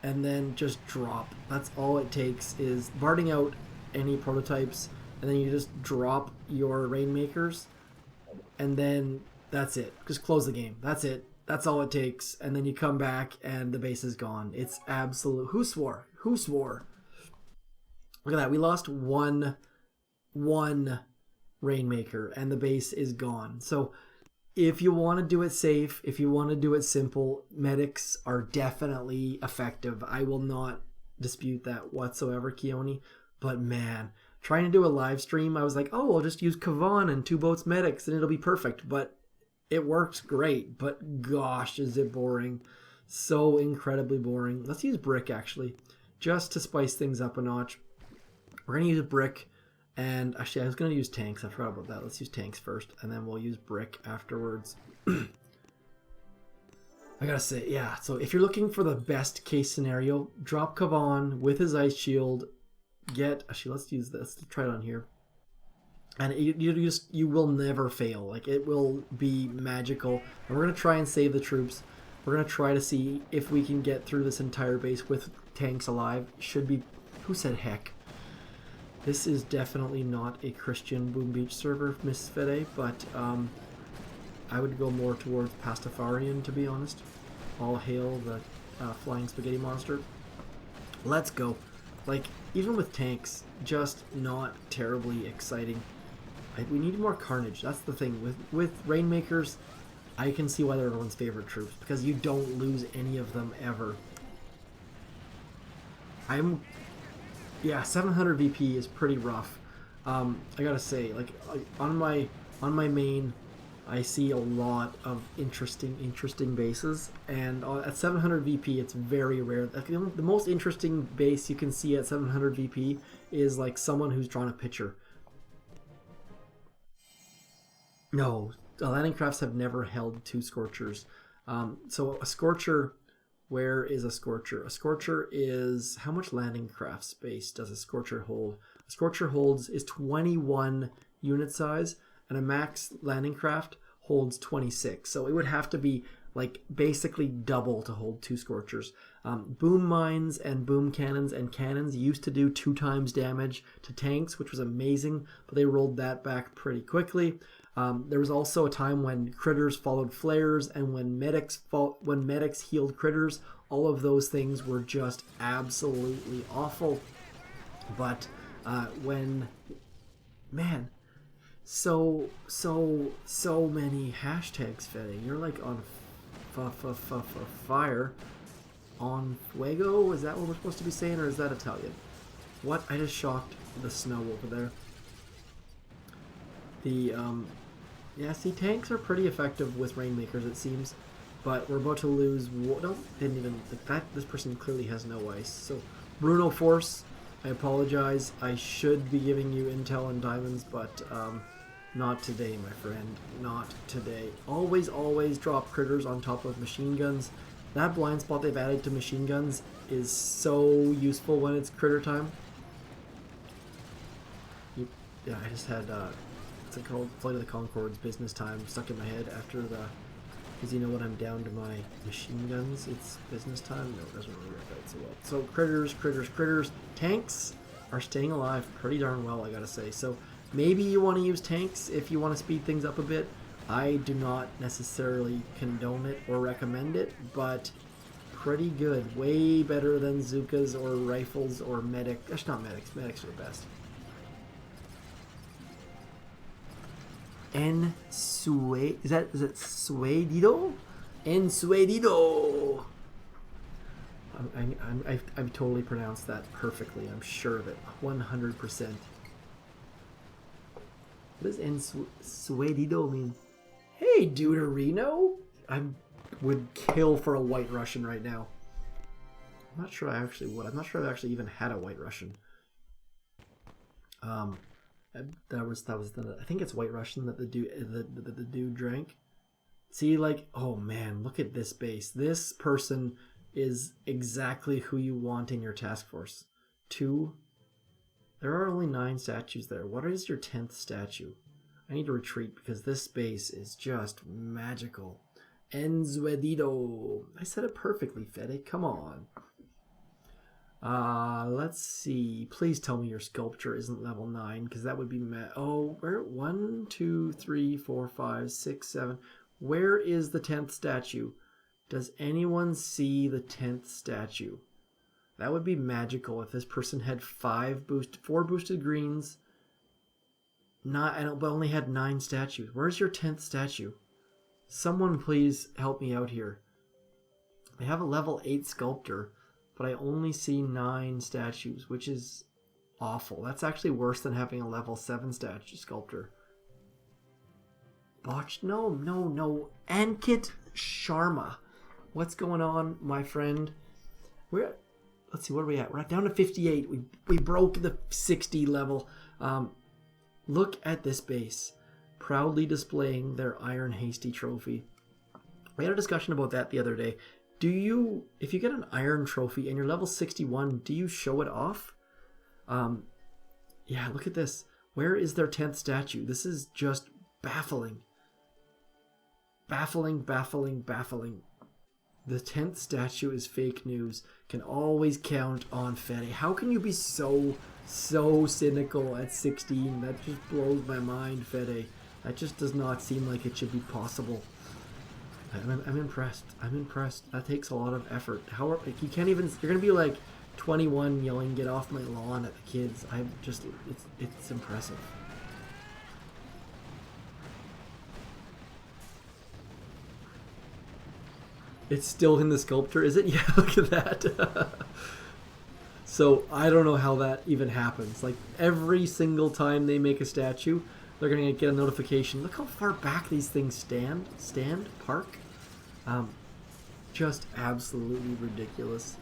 and then just drop. That's all it takes is Barting out any prototypes, and then you just drop your rainmakers, and then that's it. Just close the game. That's it. That's all it takes. And then you come back, and the base is gone. It's absolute... Who swore? Look at that. We lost one rainmaker, and the base is gone. So if you want to do it safe, if you want to do it simple, medics are definitely effective. I will not dispute that whatsoever, Keone. But man, trying to do a live stream, I was like, oh, I'll just use Kavan and 2 boats medics and it'll be perfect. But it works great. But gosh, is it boring. So incredibly boring. Let's use brick, actually, just to spice things up a notch. We're going to use brick. And actually, I was going to use tanks. I forgot about that. Let's use tanks first, and then we'll use brick afterwards. I gotta say, yeah. So if you're looking for the best case scenario, drop Kavan with his ice shield. Actually, let's use this. Let's try it on here. And you will never fail. Like, it will be magical. And we're gonna try and save the troops. We're gonna try to see if we can get through this entire base with tanks alive. Should be. Who said heck? This is definitely not a Christian Boom Beach server, Miss Fede, but I would go more towards Pastafarian, to be honest. All hail the flying spaghetti monster. Let's go. Like, even with tanks, just not terribly exciting. We need more carnage. That's the thing. With rainmakers, I can see why they're everyone's favorite troops, because you don't lose any of them ever. Yeah, 700 VP is pretty rough. I gotta say, like, on my main, I see a lot of interesting bases, and at 700 VP, it's very rare. The most interesting base you can see at 700 VP is like someone who's drawn a picture. No, landing crafts have never held 2 scorchers. So a scorcher. Where is a scorcher? A scorcher is... How much landing craft space does a scorcher hold? A scorcher is 21 unit size, and a max landing craft holds 26. So it would have to be like basically double to hold 2 scorchers. Boom mines and boom cannons and cannons used to do 2 times damage to tanks, which was amazing, but they rolled that back pretty quickly. There was also a time when critters followed flares, and when medics healed critters. All of those things were just absolutely awful. But so many hashtags, Fede. You're like on fire. On fuego? Is that what we're supposed to be saying, or is that Italian? What? I just shocked the snow over there. Yeah, see, tanks are pretty effective with rainmakers, it seems, but we're about to lose. No, didn't even. Like that. This person clearly has no ice. So, Bruno Force, I apologize. I should be giving you intel and diamonds, but not today, my friend. Not today. Always drop critters on top of machine guns. That blind spot they've added to machine guns is so useful when it's critter time. Yeah, I just had. It's called Flight of the Conchords business time stuck in my head after because you know when I'm down to my machine guns, it's business time. No, it doesn't really work out so well. So critters. Tanks are staying alive pretty darn well, I gotta say. So maybe you want to use tanks if you want to speed things up a bit. I do not necessarily condone it or recommend it, but pretty good. Way better than Zukas or rifles or medic. That's not medics. Medics are the best. Is it Suedido? Ensuedido. I've totally pronounced that perfectly. I'm sure of it, 100%. What does Ensuedido mean? Hey, Deuterino. I would kill for a White Russian right now. I'm not sure I actually would. I'm not sure I've actually even had a White Russian. That was I think it's White Russian that the dude drank. See, like, oh man, look at this base. This person is exactly who you want in your task force. 2. There are only 9 statues there. What is your 10th statue? I need to retreat because this base is just magical. Enzuedido. I said it perfectly, Fede. Come on. Let's see. Please tell me your sculpture isn't level 9, because that would be where? 1, 2, 3, 4, 5, 6, 7. Where is the 10th statue? Does anyone see the 10th statue? That would be magical if this person had 4 boosted greens, but only had 9 statues. Where's your 10th statue? Someone please help me out here. I have a level 8 sculptor, but I only see 9 statues, which is awful. That's actually worse than having a level 7 statue sculptor. Botched? No. Ankit Sharma. What's going on, my friend? Let's see, what are we at? We're down to 58. We broke the 60 level. Look at this base. Proudly displaying their Iron Hasty trophy. We had a discussion about that the other day. If you get an iron trophy and you're level 61, do you show it off? Yeah, look at this. Where is their 10th statue? This is just baffling. Baffling. The 10th statue is fake news. Can always count on Fede. How can you be so cynical at 16? That just blows my mind, Fede. That just does not seem like it should be possible. I'm impressed. That takes a lot of effort. You can't even. You're gonna be like 21 yelling, "Get off my lawn" at the kids. It's impressive. It's still in the sculpture, is it? Yeah, look at that. So I don't know how that even happens. Like every single time they make a statue, they're gonna get a notification. Look how far back these things park. Just absolutely ridiculous.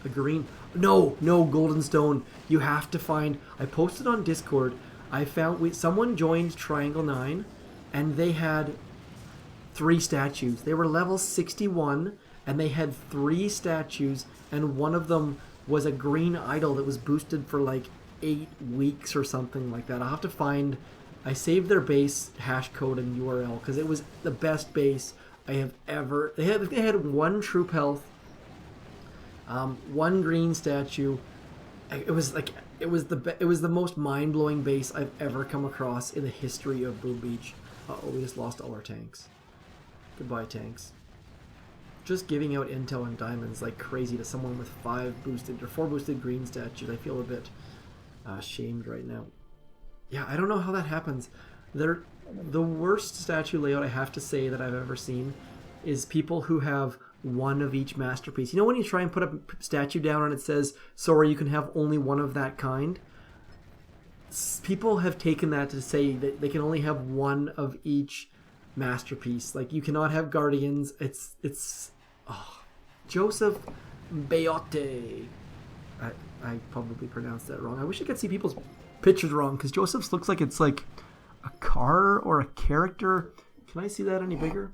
A green, no golden stone. You have to find. I posted on Discord. I found someone joined Triangle 9, and they had 3 statues. They were level 61, and they had 3 statues, and one of them was a green idol that was boosted for like 8 weeks or something like that. I'll have to find. I saved their base hash code and URL because it was the best base I have ever. They had 1 troop health, 1 green statue. It was the most mind blowing base I've ever come across in the history of Boom Beach. We just lost all our tanks. Goodbye, tanks. Just giving out intel and diamonds like crazy to someone with 4 boosted green statues. I feel a bit shamed right now. Yeah, I don't know how that happens. The worst statue layout I have to say that I've ever seen is people who have 1 of each masterpiece. You know when you try and put a statue down and it says, "Sorry, you can have only 1 of that kind"? People have taken that to say that they can only have 1 of each masterpiece. Like you cannot have guardians. Joseph Beote. I probably pronounced that wrong. I wish I could see people's pictures wrong because Joseph's looks like it's like a car or a character. Can I see that any bigger?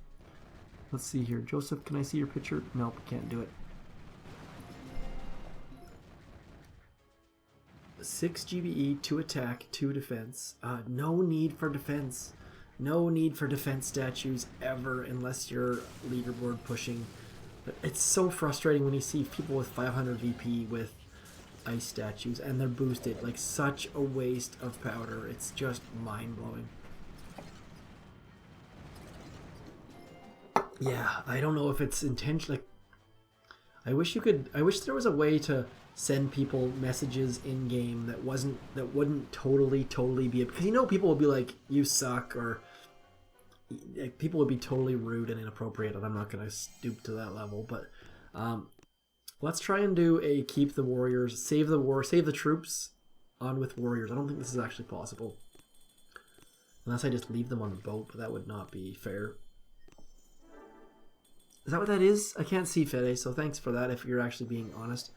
Let's see here. Joseph, can I see your picture? Nope, can't do it. 6 GBE, 2 attack, 2 defense. No need for defense. No need for defense statues ever unless you're leaderboard pushing. But it's so frustrating when you see people with 500 VP with ice statues and they're boosted. Like such a waste of powder. It's just mind-blowing. Yeah, I don't know if it's intentional. I wish there was a way to send people messages in game that wouldn't totally be, because people would be like, "You suck," or people would be totally rude and inappropriate, and I'm not going to stoop to that level. But let's try and do a keep the warriors, save the troops on with warriors. I don't think this is actually possible unless I just leave them on a boat, but that would not be fair. Is that what that is? I can't see, Fede, so thanks for that if you're actually being honest.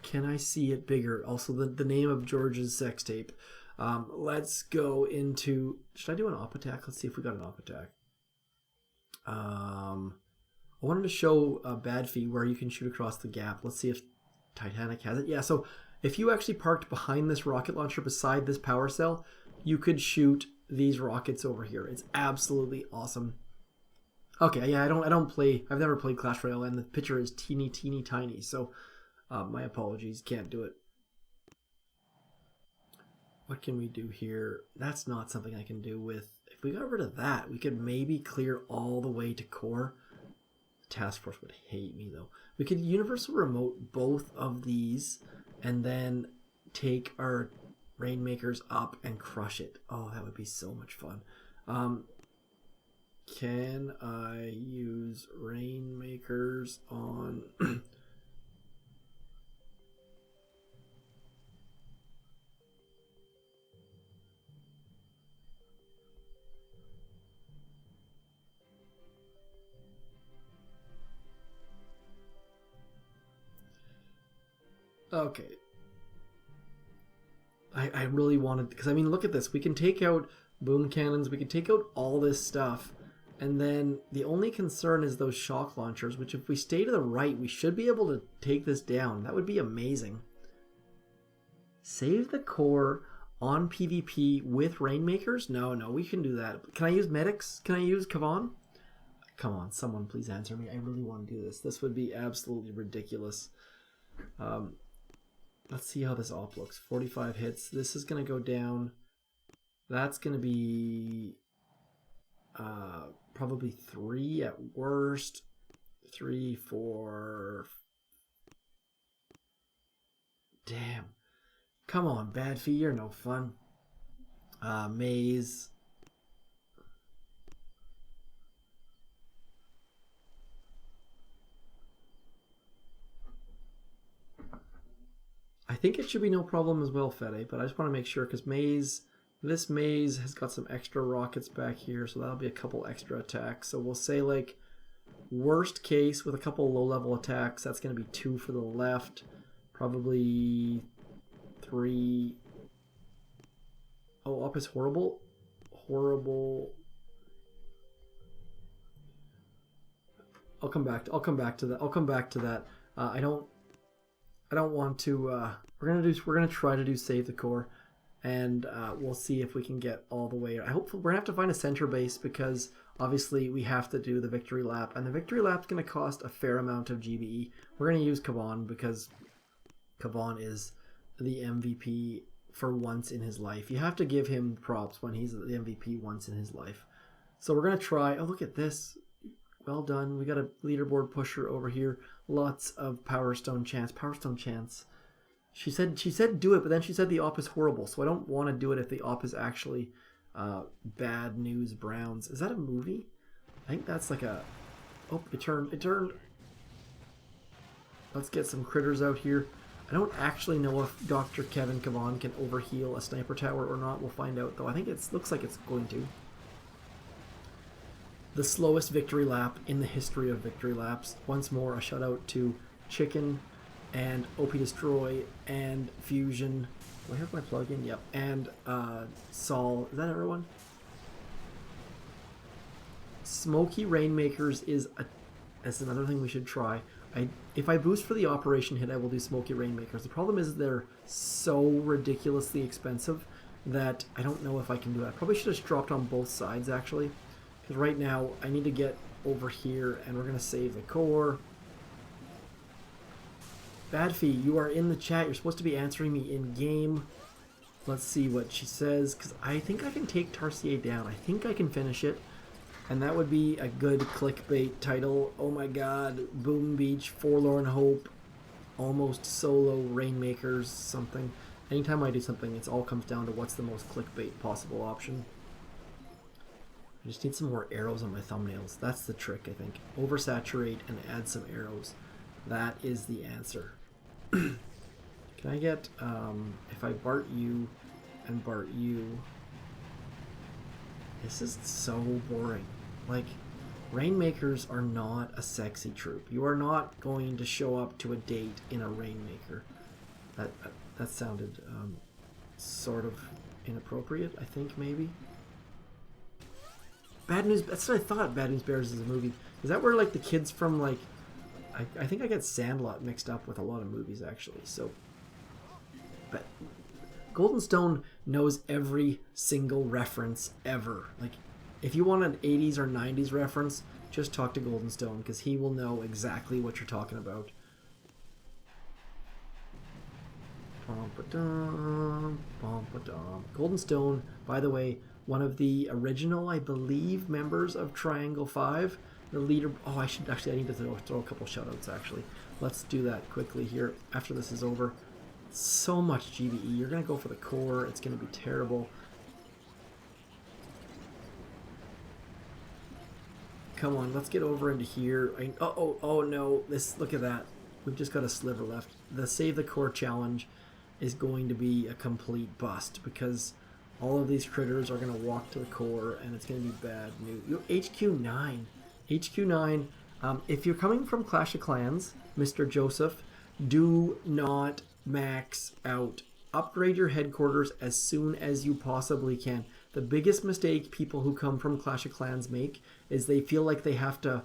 Can I see it bigger? Also, the name of George's sex tape. Let's go into... Should I do an op attack? Let's see if we got an op attack. I wanted to show Bad Fee where you can shoot across the gap. Let's see if Titanic has it. Yeah, so if you actually parked behind this rocket launcher beside this power cell, you could shoot these rockets over here. It's absolutely awesome. Okay, yeah, I've never played Clash Royale, and the picture is teeny tiny, so my apologies, can't do it. What can we do here? That's not something I can do with... If we got rid of that, we could maybe clear all the way to core. The task force would hate me, though. We could universal remote both of these, and then take our Rainmakers up and crush it. Oh, that would be so much fun. Can I use Rainmakers on... Okay. I really wanted... Because, I mean, look at this. We can take out boom cannons. We can take out all this stuff. And then the only concern is those shock launchers, which if we stay to the right, we should be able to take this down. That would be amazing. Save the core on PvP with Rainmakers? No, we can do that. Can I use medics? Can I use Kavan? Come on, someone please answer me. I really want to do this. This would be absolutely ridiculous. Let's see how this op looks. 45 hits. This is going to go down. That's going to be probably 3 at worst. 3, 4. Damn. Come on, Bad Fee, you're no fun. Maze. I think it should be no problem as well, Fede, but I just want to make sure because this maze has got some extra rockets back here, so that'll be a couple extra attacks. So we'll say like worst case with a couple low-level attacks, that's going to be 2 for the left, probably 3. Oh, up is horrible. Horrible. I'll come back to that. I don't want to. We're gonna try to do save the core, and we'll see if we can get all the way. I hope we're gonna have to find a center base because obviously we have to do the victory lap, and the victory lap's gonna cost a fair amount of GBE. We're gonna use Kavan because Kavan is the MVP for once in his life. You have to give him props when he's the MVP once in his life. So we're gonna try. Oh, look at this. Well done. We got a leaderboard pusher over here. Lots of Power Stone chance. Power Stone chance. She said do it, but then she said the op is horrible. So I don't want to do it if the op is actually Bad News Browns. Is that a movie? I think that's like a... Oh, it turned. Let's get some critters out here. I don't actually know if Dr. Kevin Kavan can overheal a sniper tower or not. We'll find out, though. I think it looks like it's going to. The slowest victory lap in the history of victory laps. Once more, a shout out to Chicken and OP Destroy and Fusion. Do I have my plugin? Yep. And Saul. Is that everyone? Smoky Rainmakers is that's another thing we should try. If I boost for the operation hit, I will do Smoky Rainmakers. The problem is they're so ridiculously expensive that I don't know if I can do that. I probably should have dropped on both sides, actually. Because right now, I need to get over here, and we're going to save the core. Badfee, you are in the chat. You're supposed to be answering me in-game. Let's see what she says, because I think I can take Tarsier down. I think I can finish it, and that would be a good clickbait title. Oh my god, Boom Beach, Forlorn Hope, almost solo Rainmakers, something. Anytime I do something, it all comes down to what's the most clickbait possible option. I just need some more arrows on my thumbnails. That's the trick, I think. Oversaturate and add some arrows. That is the answer. Can I get, if I Bart you and Bart you... This is so boring. Like, Rainmakers are not a sexy troop. You are not going to show up to a date in a Rainmaker. That sounded sort of inappropriate, I think, maybe. Bad News, that's what I thought Bad News Bears is a movie. Is that where, like, the kids from, like, I think I get Sandlot mixed up with a lot of movies, actually, so. But Golden Stone knows every single reference ever. Like, if you want an 80s or 90s reference, just talk to Golden Stone, because he will know exactly what you're talking about. Golden Stone, by the way, one of the original, I believe, members of Triangle 5. The leader... Oh, I need to throw a couple shoutouts, actually. Let's do that quickly here after this is over. So much GBE. You're going to go for the core. It's going to be terrible. Come on, let's get over into here. Oh no. Look at that. We've just got a sliver left. The Save the Core challenge is going to be a complete bust because all of these critters are going to walk to the core and it's going to be bad news. HQ9. HQ9. If you're coming from Clash of Clans, Mr. Joseph, do not max out. Upgrade your headquarters as soon as you possibly can. The biggest mistake people who come from Clash of Clans make is they feel like they have to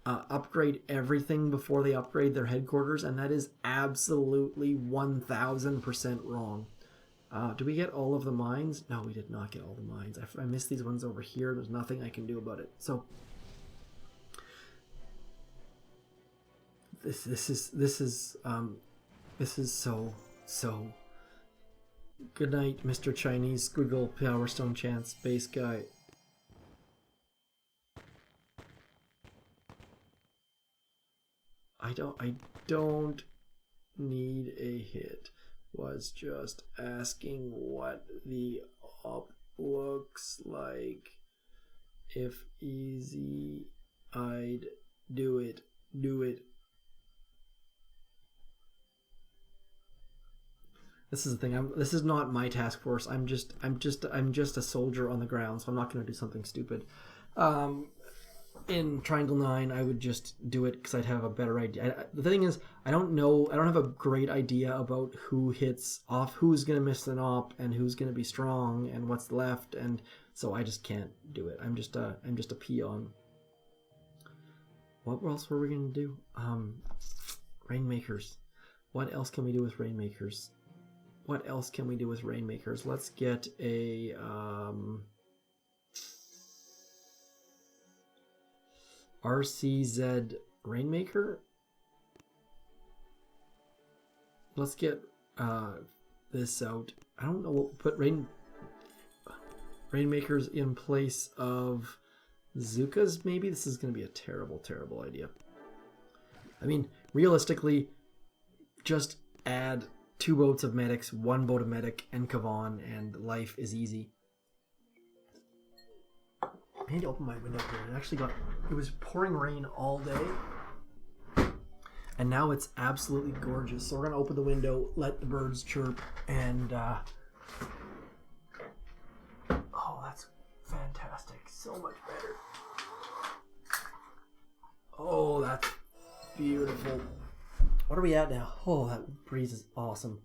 upgrade everything before they upgrade their headquarters, and that is absolutely 1000% wrong. Do we get all of the mines? No, we did not get all the mines. I missed these ones over here. There's nothing I can do about it. So this is so. Good night, Mr. Chinese Squiggle Power Stone Chance Base Guy. I don't need a hit. Was just asking what the op looks like. If easy, I'd do it. Do it. This is the thing. This is not my task force. I'm just a soldier on the ground, so I'm not going to do something stupid. In Triangle 9, I would just do it because I'd have a better idea. The thing is, I don't have a great idea about who hits off, who's going to miss an op, and who's going to be strong, and what's left, and so I just can't do it. I'm just a peon. What else were we going to do? Rainmakers. What else can we do with Rainmakers? What else can we do with Rainmakers? Let's get a RCZ Rainmaker. Let's get this out. I don't know what put Rainmakers in place of Zukas. Maybe this is going to be a terrible idea. I mean, realistically, just add 2 boats of medics, 1 boat of medic, and Kavan, and life is easy. I need to open my window here. It was pouring rain all day, and now it's absolutely gorgeous. So we're gonna open the window, let the birds chirp, and oh, that's fantastic! So much better. Oh, that's beautiful. What are we at now? Oh, that breeze is awesome.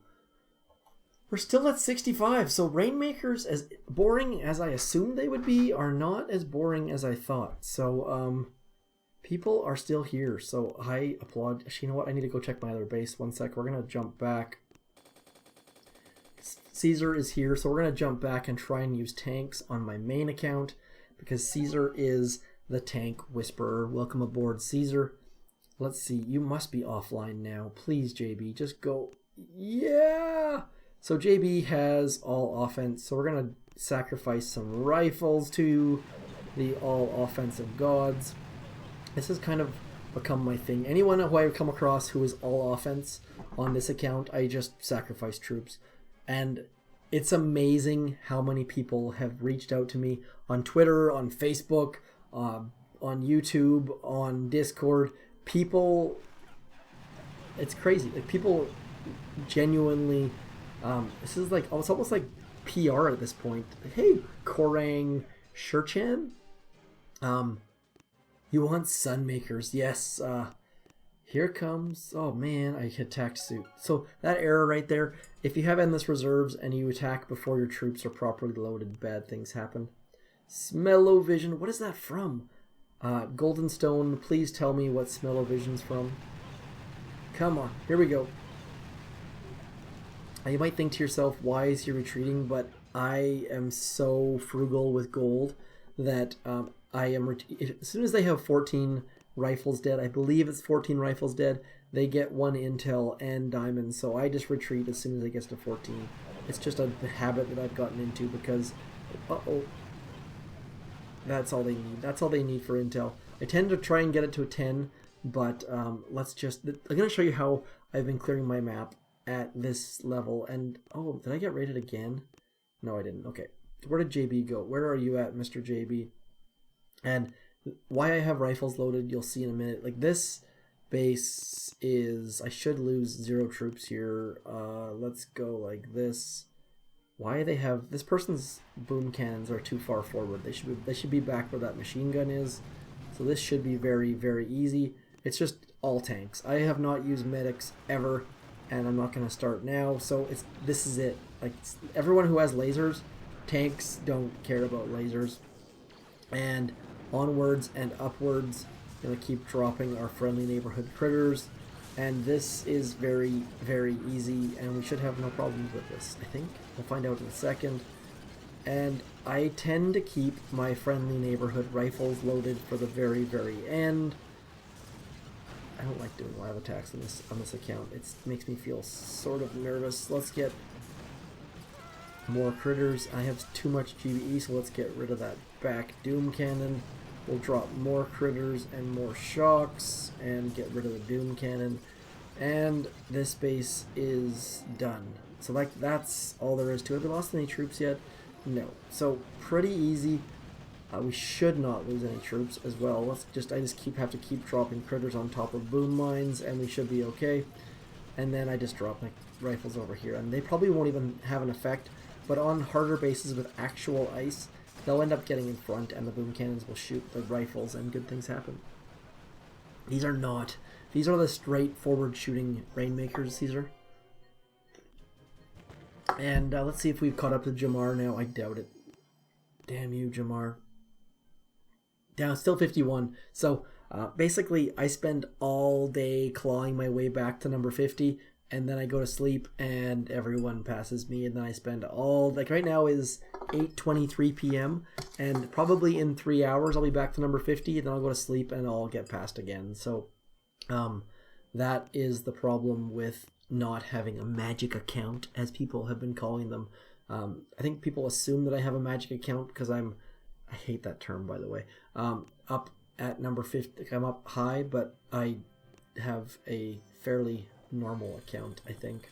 We're still at 65, so Rainmakers, as boring as I assumed they would be, are not as boring as I thought. So, people are still here, so I applaud. Actually, you know what? I need to go check my other base. 1 sec. We're going to jump back. Caesar is here, so we're going to jump back and try and use tanks on my main account, because Caesar is the tank whisperer. Welcome aboard, Caesar. Let's see. You must be offline now. Please, JB, just go. Yeah! So JB has all offense, so we're going to sacrifice some rifles to the all offensive gods. This has kind of become my thing. Anyone who I come across who is all offense on this account, I just sacrifice troops. And it's amazing how many people have reached out to me on Twitter, on Facebook, on YouTube, on Discord. People, it's crazy. Like, people genuinely... this is like, it's almost like PR at this point. Hey, Korang Shurchan, you want Sunmakers? Yes. Here comes. Oh man, I attacked suit. So that error right there. If you have endless reserves and you attack before your troops are properly loaded, bad things happen. Smell-o-vision. What is that from? Golden Stone. Please tell me what Smell-o-vision's from. Come on. Here we go. You might think to yourself, why is he retreating? But I am so frugal with gold that I am... as soon as they have 14 rifles dead, I believe it's 14 rifles dead, they get 1 intel and diamonds. So I just retreat as soon as it gets to 14. It's just a habit that I've gotten into because... uh-oh. That's all they need. That's all they need for intel. I tend to try and get it to a 10, but let's just... I'm going to show you how I've been clearing my map. at this level. And oh, did I get rated again? No, I didn't. Okay, where did JB go? Where are you at, Mr. JB? And why I have rifles loaded, you'll see in a minute. Like, this base is, I should lose 0 troops here. Let's go like this. Why they have, this person's boom cannons are too far forward. They should be back where that machine gun is. So this should be very, very easy. It's just all tanks. I have not used medics ever, and I'm not going to start now. So this is it. Like, everyone who has lasers, tanks don't care about lasers. And onwards and upwards, gonna keep dropping our friendly neighborhood critters, and this is very, very easy, and we should have no problems with this. I think we'll find out in a second. And I tend to keep my friendly neighborhood rifles loaded for the very, very end. I don't like doing live attacks on this account. It makes me feel sort of nervous. Let's get more critters. I have too much GBE, so let's get rid of that back doom cannon. We'll drop more critters and more shocks and get rid of the doom cannon. And this base is done. So like, that's all there is to it. Have we lost any troops yet? No. So pretty easy. We should not lose any troops as well. I just have to keep dropping critters on top of boom mines, and we should be okay. And then I just drop my rifles over here, and they probably won't even have an effect. But on harder bases with actual ice, they'll end up getting in front, and the boom cannons will shoot the rifles, and good things happen. These are the straightforward shooting rainmakers, these are. And let's see if we've caught up to Jamar now. I doubt it. Damn you, Jamar. Down, still 51. So basically, I spend all day clawing my way back to number 50, and then I go to sleep, and everyone passes me, and then I spend like right now is 8:23 p.m., and probably in 3 hours I'll be back to number 50, and then I'll go to sleep, and I'll get passed again. So that is the problem with not having a magic account, as people have been calling them. I think people assume that I have a magic account because I hate that term, by the way, up at number 50. I'm up high, but I have a fairly normal account, I think.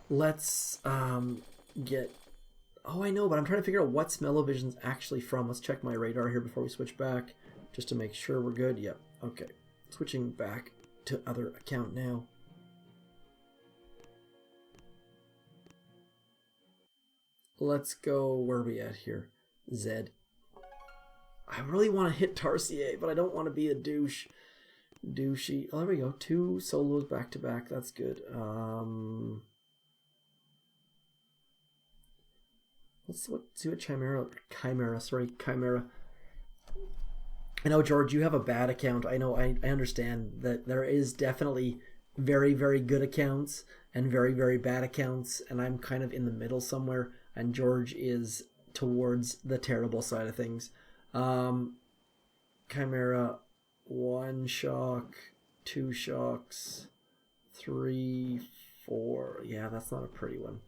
Let's get... Oh, I know, but I'm trying to figure out what Smell-O-Vision's actually from. Let's check my radar here before we switch back, just to make sure we're good. Yep, okay. Switching back to other account now. Let's go, where are we at here? Zed. I really want to hit Tarsier, but I don't want to be a douchey. Oh, there we go. 2 solos back to back. That's good. Let's see what Chimera. I know, George, you have a bad account. I know. I understand that there is definitely very, very good accounts and very, very bad accounts, and I'm kind of in the middle somewhere. And George is towards the terrible side of things. Chimera, 1 shock, 2 shocks, 3, 4. Yeah, that's not a pretty one.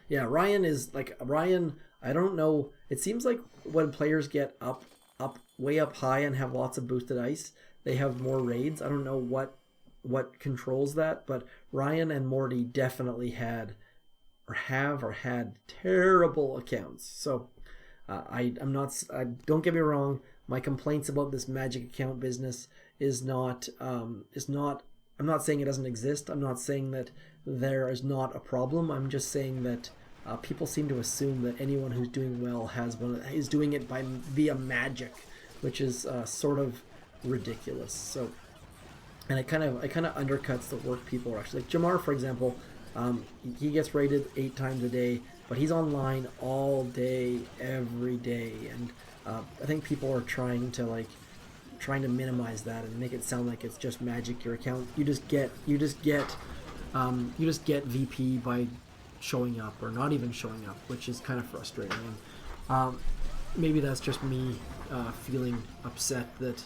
Yeah, Ryan is like Ryan. I don't know. It seems like when players get up, way up high and have lots of boosted ice, they have more raids. I don't know what controls that, but Ryan and Morty definitely had terrible accounts. So I'm not. Don't get me wrong. My complaints about this magic account business is not. I'm not saying it doesn't exist. I'm not saying that there is not a problem. I'm just saying that people seem to assume that anyone who's doing well is doing it via magic, which is sort of ridiculous. So, and it kind of undercuts the work people are actually. Like Jamar, for example, he gets rated 8 times a day, but he's online all day, every day, and I think people are trying to minimize that and make it sound like it's just magic. Your account, you just get VP by showing up or not even showing up, which is kind of frustrating. And maybe that's just me feeling upset that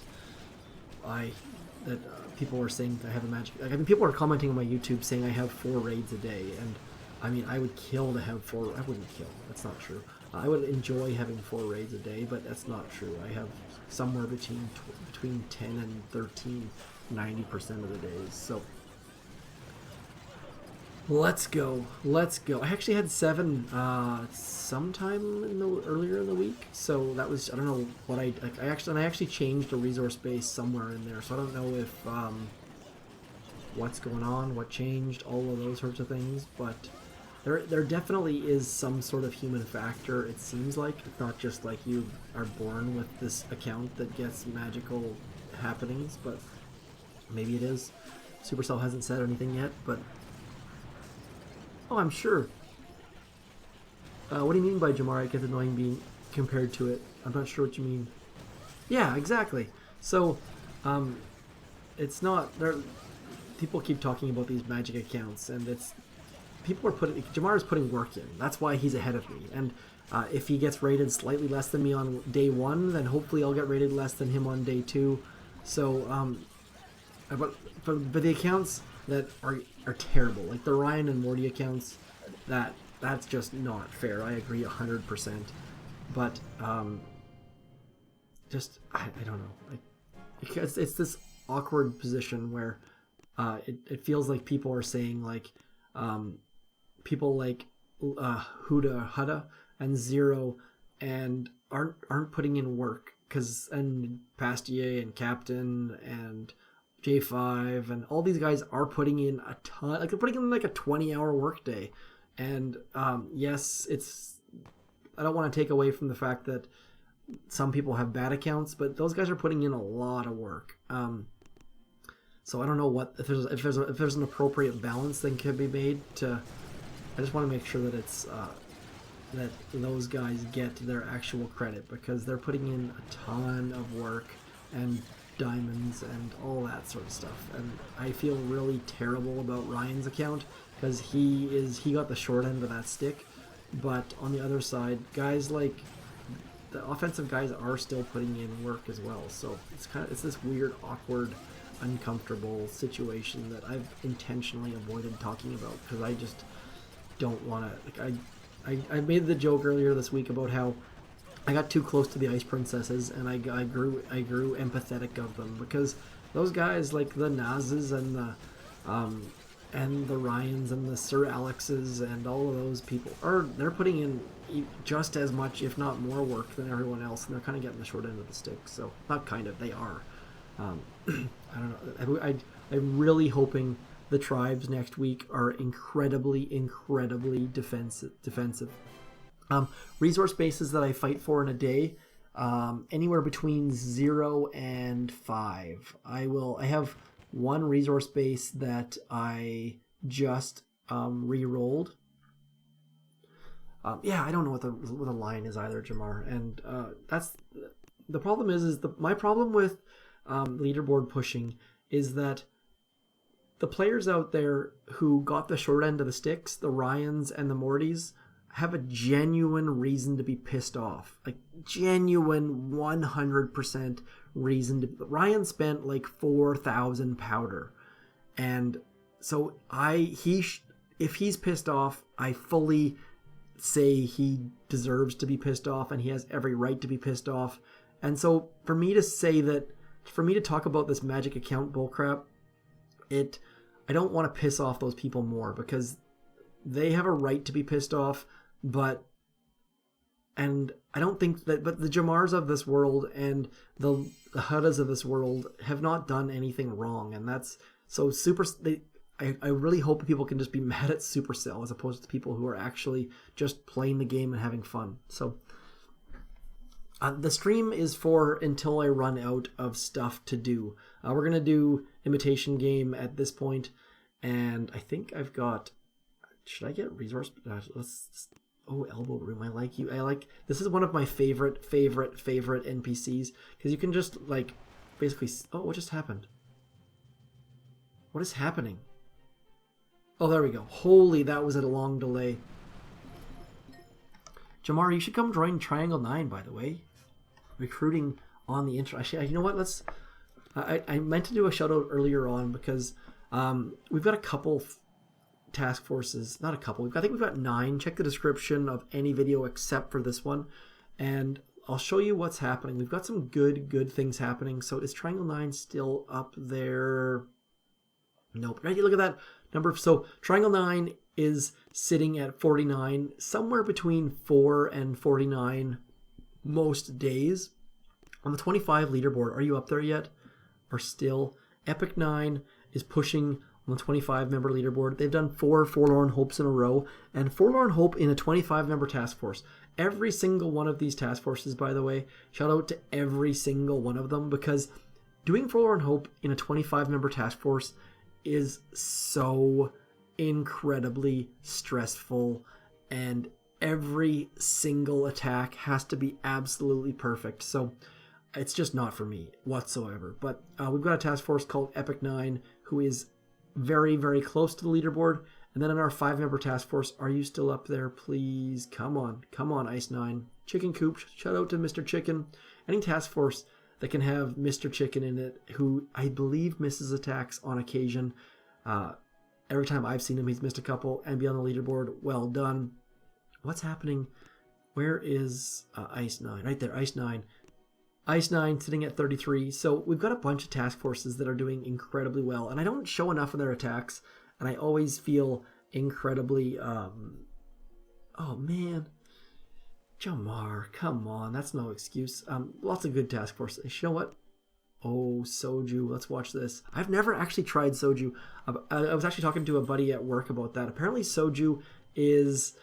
people were saying I have a magic. I mean, people are commenting on my YouTube saying I have 4 raids a day, and I mean, I would kill to have 4. I wouldn't kill. That's not true. I would enjoy having 4 raids a day, but that's not true. I have somewhere between 10 and 13 90% of the days. So let's go. Let's go. I actually had 7 sometime earlier in the week. So that was, I don't know what I actually changed a resource base somewhere in there. So I don't know if what's going on, what changed, all of those sorts of things, but there definitely is some sort of human factor. It seems like it's not just like you are born with this account that gets magical happenings, but maybe it is. Supercell hasn't said anything yet, but oh, I'm sure. What do you mean by Jamar? It gets annoying being compared to it. I'm not sure what you mean. Yeah, exactly. So, it's not there. People keep talking about these magic accounts, and it's people are putting. Jamar is putting work in. That's why he's ahead of me. And if he gets rated slightly less than me on day 1, then hopefully I'll get rated less than him on day 2. So, but the accounts that are terrible, like the Ryan and Morty accounts, that's just not fair. I agree 100%. But just I don't know. It's this awkward position where it feels like people are saying like people like Huda Hudda and Zero and aren't putting in work, and Pastier and Captain and J5 and all these guys are putting in a ton, like they're putting in like a 20-hour workday. And yes, I don't want to take away from the fact that some people have bad accounts, but those guys are putting in a lot of work. So I don't know if there's an appropriate balance that can be made to. I just want to make sure that it's that those guys get their actual credit, because they're putting in a ton of work and diamonds and all that sort of stuff. And I feel really terrible about Ryan's account because he got the short end of that stick. But on the other side, guys like the offensive guys are still putting in work as well. So it's this weird, awkward, uncomfortable situation that I've intentionally avoided talking about because I just don't want to. I made the joke earlier this week about how I got too close to the Ice Princesses and I grew empathetic of them, because those guys like the Nazes and the Ryans and the Sir Alexes and all of those people they're putting in just as much, if not more, work than everyone else, and they're kind of getting the short end of the stick. So not kind of, they are. I don't know. I'm really hoping the tribes next week are incredibly defensive. Resource bases that I fight for in a day, anywhere between 0 and 5. I have one resource base that I just re-rolled. I don't know what the line is either, Jamar, and that's the problem. My problem with leaderboard pushing is that the players out there who got the short end of the sticks, the Ryans and the Mortys, have a genuine reason to be pissed off. Like, genuine 100% reason to. Ryan spent like 4,000 powder. And so if he's pissed off, I fully say he deserves to be pissed off and he has every right to be pissed off. And so for me to talk about this magic account bullcrap, I don't want to piss off those people more, because they have a right to be pissed off, and I don't think that, but the Jamars of this world and the Huddas of this world have not done anything wrong, and that's so I really hope people can just be mad at Supercell as opposed to people who are actually just playing the game and having fun. So the stream is for until I run out of stuff to do. We're going to do Imitation Game at this point, and I think I've got... Should I get resource? Elbow Room. I like you. This is one of my favorite NPCs, because you can just, like, basically... Oh, what just happened? What is happening? Oh, there we go. Holy, that was at a long delay. Jamar, you should come join Triangle 9, by the way. Recruiting on the intro. Actually, you know what? I meant to do a shout out earlier on, because we've got a couple task forces. Not a couple. I think we've got 9. Check the description of any video except for this one. And I'll show you what's happening. We've got some good things happening. So is Triangle 9 still up there? Nope. Right, look at that number. So Triangle 9 is sitting at 49, somewhere between 4 and 49 most days. On the 25 leaderboard, are you up there yet? Or still? Epic 9 is pushing on the 25 member leaderboard. They've done 4 Forlorn Hopes in a row, and Forlorn Hope in a 25 member task force. Every single one of these task forces, by the way, shout out to every single one of them, because doing Forlorn Hope in a 25 member task force is so incredibly stressful, and every single attack has to be absolutely perfect. So it's just not for me whatsoever. But we've got a task force called Epic 9 who is very close to the leaderboard. And then in our 5-member task force, are you still up there? Please, come on, Ice 9. Chicken Coop, shout out to Mr. Chicken. Any task force that can have Mr. Chicken in it, who I believe misses attacks on occasion. Every time I've seen him, he's missed a couple, and be on the leaderboard. Well done. What's happening? Where is Ice 9? Right there, Ice 9. Ice 9 sitting at 33. So we've got a bunch of task forces that are doing incredibly well. And I don't show enough of their attacks. And I always feel incredibly... oh, man. Jamar, come on. That's no excuse. Lots of good task forces. You know what? Oh, Soju. Let's watch this. I've never actually tried Soju. I was actually talking to a buddy at work about that. Apparently Soju is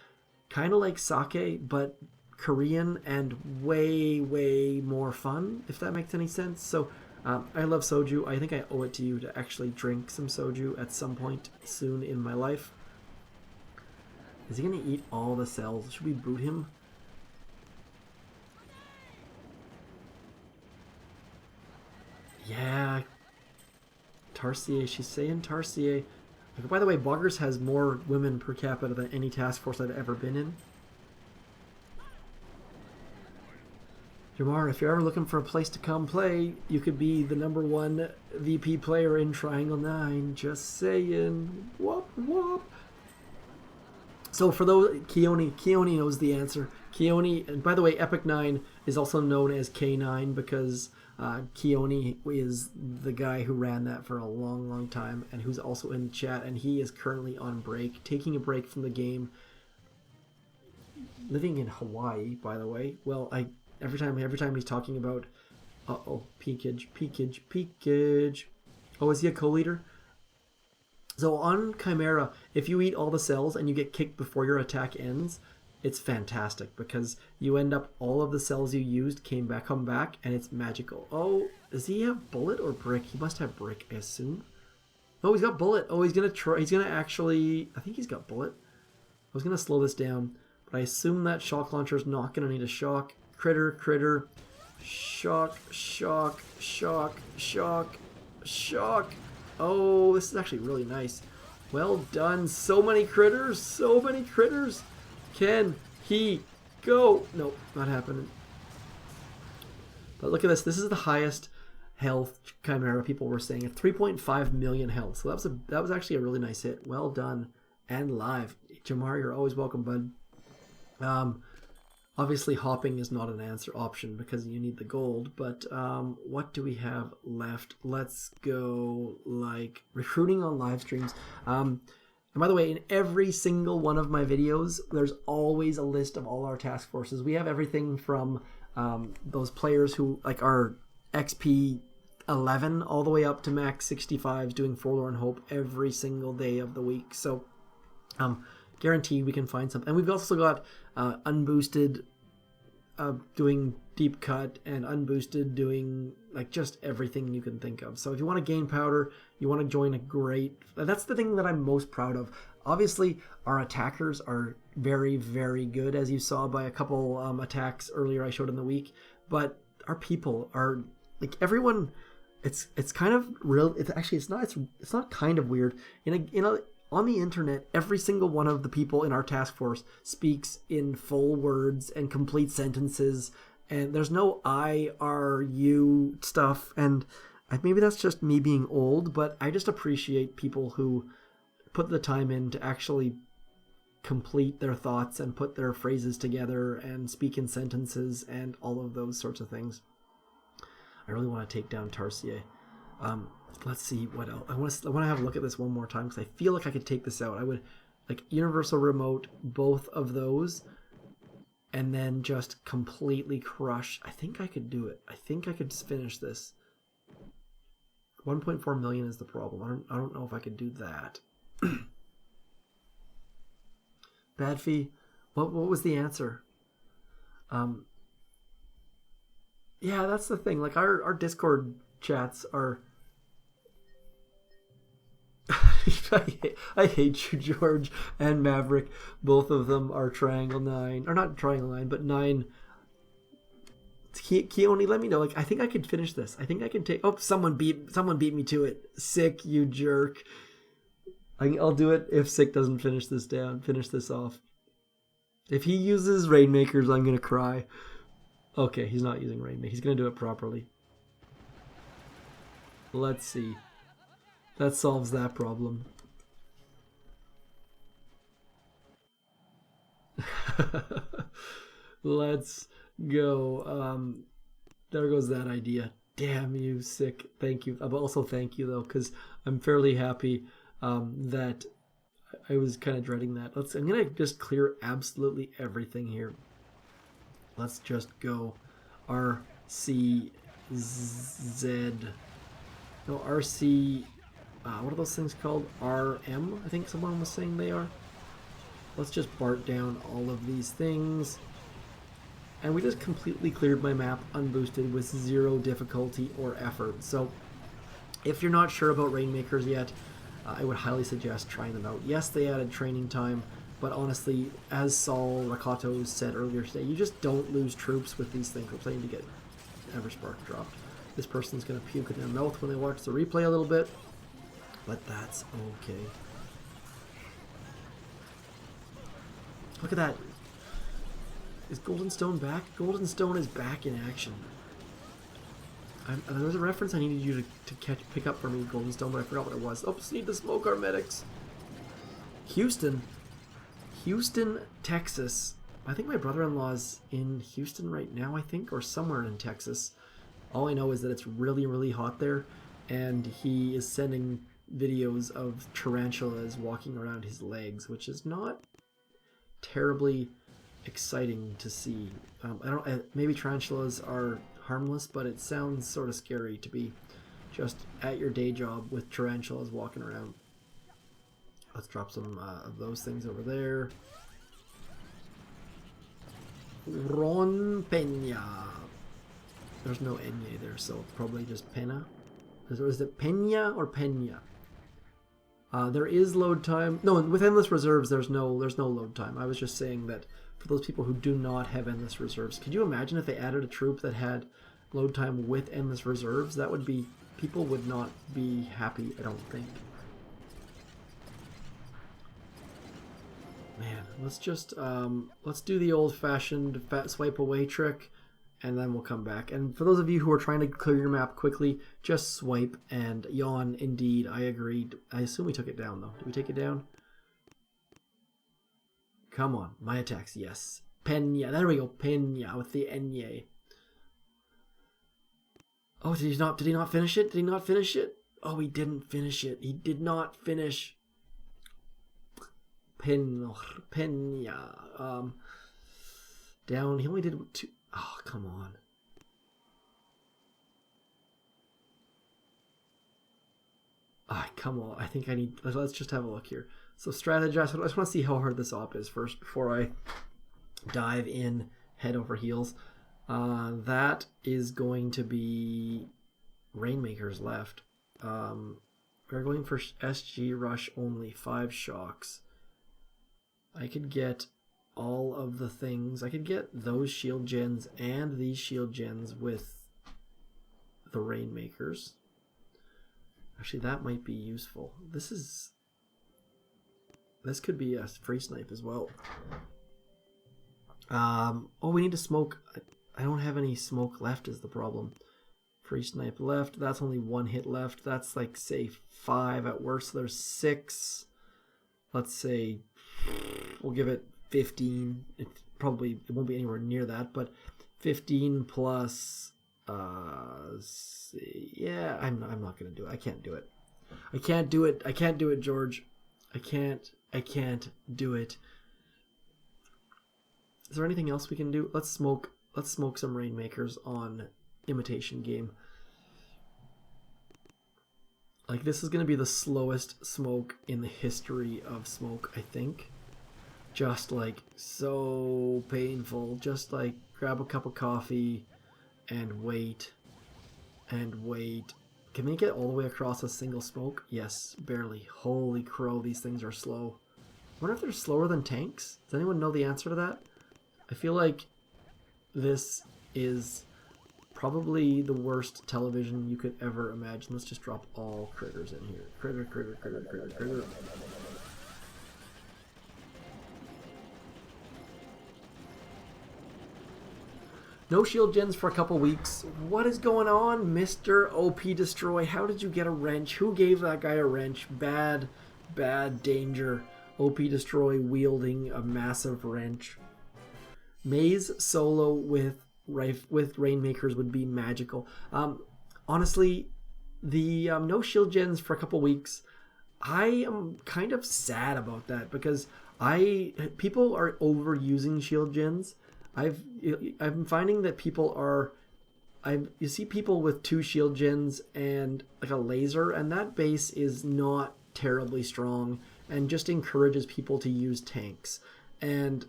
kind of like sake, but Korean and way more fun, if that makes any sense. So I love soju. I think I owe it to you to actually drink some soju at some point soon in my life. Is he going to eat all the cells? Should we boot him? Yeah. Tarsier. She's saying Tarsier. By the way, Boggers has more women per capita than any task force I've ever been in. Jamar, if you're ever looking for a place to come play, you could be the #1 VP player in Triangle 9. Just saying. Whoop, whoop. So for those, Keone knows the answer. Keone, and by the way, Epic 9 is also known as K9 because Keone is the guy who ran that for a long time and who's also in chat, and he is currently on break, taking a break from the game. Living in Hawaii, by the way. Well, every time he's talking about peakage. Oh, is he a co-leader? So on Chimera, if you eat all the cells and you get kicked before your attack ends, it's fantastic because you end up all of the cells you used come back, and it's magical. Oh, does he have bullet or brick? He must have brick, I assume. Oh, he's got bullet. Oh, he's gonna actually. I think he's got bullet. I was gonna slow this down, but I assume that shock launcher is not gonna need a shock. Critter, shock. Oh, this is actually really nice. Well done. So many critters. Can he go? Nope, not happening. But look at this. This is the highest health Chimera people were saying at 3.5 million health. So that was actually a really nice hit. Well done and live. Jamar, you're always welcome, bud. Obviously, hopping is not an answer option because you need the gold, but what do we have left? Let's go, like, recruiting on live streams. And by the way, in every single one of my videos, there's always a list of all our task forces. We have everything from those players who, like, are XP 11 all the way up to max 65s doing Forlorn Hope every single day of the week. So, guaranteed we can find some. And we've also got unboosted doing deep cut and unboosted doing like just everything you can think of. So if you want to gain powder, you want to join a great... That's the thing that I'm most proud of. Obviously, our attackers are very good, as you saw by a couple attacks earlier I showed in the week. But our people are like everyone. It's kind of real. It's not kind of weird. On the internet, every single one of the people in our task force speaks in full words and complete sentences, and there's no I, R, you stuff, and maybe that's just me being old, but I just appreciate people who put the time in to actually complete their thoughts and put their phrases together and speak in sentences and all of those sorts of things. I really want to take down Tarsier. Let's see what else. I want to have a look at this one more time because I feel like I could take this out. I would like universal remote both of those and then just completely crush. I think I could do it. I think I could finish this. 1.4 million is the problem. I don't know if I could do that. Bad fee. What was the answer? Yeah, that's the thing. Like our Discord chats are. I hate you, George and Maverick. Both of them are Triangle 9, or not Triangle 9, but 9. Keone, let me know. Like, I think I could finish this. I think I can take. Oh, someone beat me to it. Sick, you jerk. I'll do it if Sick doesn't finish this off. If he uses Rainmakers, I'm gonna cry. Okay, he's not using Rainmakers. He's gonna do it properly. Let's see. That solves that problem. Let's go. There goes that idea. Damn you, Sick. Thank you. But also thank you though, because I'm fairly happy that I was kind of dreading that. I'm gonna just clear absolutely everything here. Let's just go RCZ. No, RC. What are those things called? RM, I think someone was saying they are. Let's just BART down all of these things. And we just completely cleared my map unboosted with 0 difficulty or effort. So if you're not sure about Rainmakers yet, I would highly suggest trying them out. Yes, they added training time, but honestly, as Saul Rakato said earlier today, you just don't lose troops with these things. We're playing to get Everspark dropped. This person's going to puke in their mouth when they watch the replay a little bit. But that's okay. Look at that. Is Golden Stone back? Golden Stone is back in action. There was a reference I needed you to pick up for me, Golden Stone, but I forgot what it was. Oops, need to smoke our medics. Houston, Texas. I think my brother-in-law's in Houston right now, I think, or somewhere in Texas. All I know is that it's really, really hot there, and he is sending videos of tarantulas walking around his legs, which is not terribly exciting to see. Maybe tarantulas are harmless, but it sounds sort of scary to be just at your day job with tarantulas walking around. Let's drop some of those things over there. Ron Peña. There's no Enye there, so probably just Pena. Is it Peña or Peña? There is load time. No, with endless reserves, there's no load time. I was just saying that for those people who do not have endless reserves, could you imagine if they added a troop that had load time with endless reserves? That would be, people would not be happy, I don't think. Man, let's just let's do the old-fashioned swipe away trick, and then we'll come back. And for those of you who are trying to clear your map quickly, just swipe and yawn. Indeed, I agreed. I assume we took it down, though. Did we take it down? Come on, my attacks, yes. Peña, there we go, Peña with the Enye. Oh, did he not finish it? Did he not finish it? Oh, he didn't finish it. He did not finish. Peña. Down, he only did 2. Oh, come on. Come on. I think I need... Let's just have a look here. So strategize. I just want to see how hard this op is first before I dive in head over heels. That is going to be Rainmakers left. We're going for SG Rush only. 5 shocks. I could get all of the things. I could get those shield gens and these shield gens with the Rainmakers. Actually, that might be useful. This could be a free snipe as well. Oh, we need to smoke. I don't have any smoke left is the problem. Free snipe left. That's only 1 hit left. That's like, say, 5 at worst. So there's 6. Let's say we'll give it 15. It won't be anywhere near that, but 15 plus. Yeah, I'm not gonna do it. I can't do it. I can't do it. I can't do it, George. I can't do it. Is there anything else we can do? Let's smoke some rainmakers on imitation game. Like, this is going to be the slowest smoke in the history of smoke, I think. Just like so painful. Just like grab a cup of coffee and wait and wait. Can they get all the way across a single smoke? Yes, barely. Holy crow, these things are slow. I wonder if they're slower than tanks. Does anyone know the answer to that? I feel like this is probably the worst television you could ever imagine. Let's just drop all critters in here. Critter, critter, critter, critter, critter. No shield gens for a couple weeks. What is going on, Mr. OP Destroy? How did you get a wrench? Who gave that guy a wrench? Bad danger. OP Destroy wielding a massive wrench. Maze solo with rainmakers would be magical. Honestly, the no shield gens for a couple weeks, I am kind of sad about that because people are overusing shield gens. I'm finding that you see people with 2 shield gens and like a laser, and that base is not terribly strong and just encourages people to use tanks. And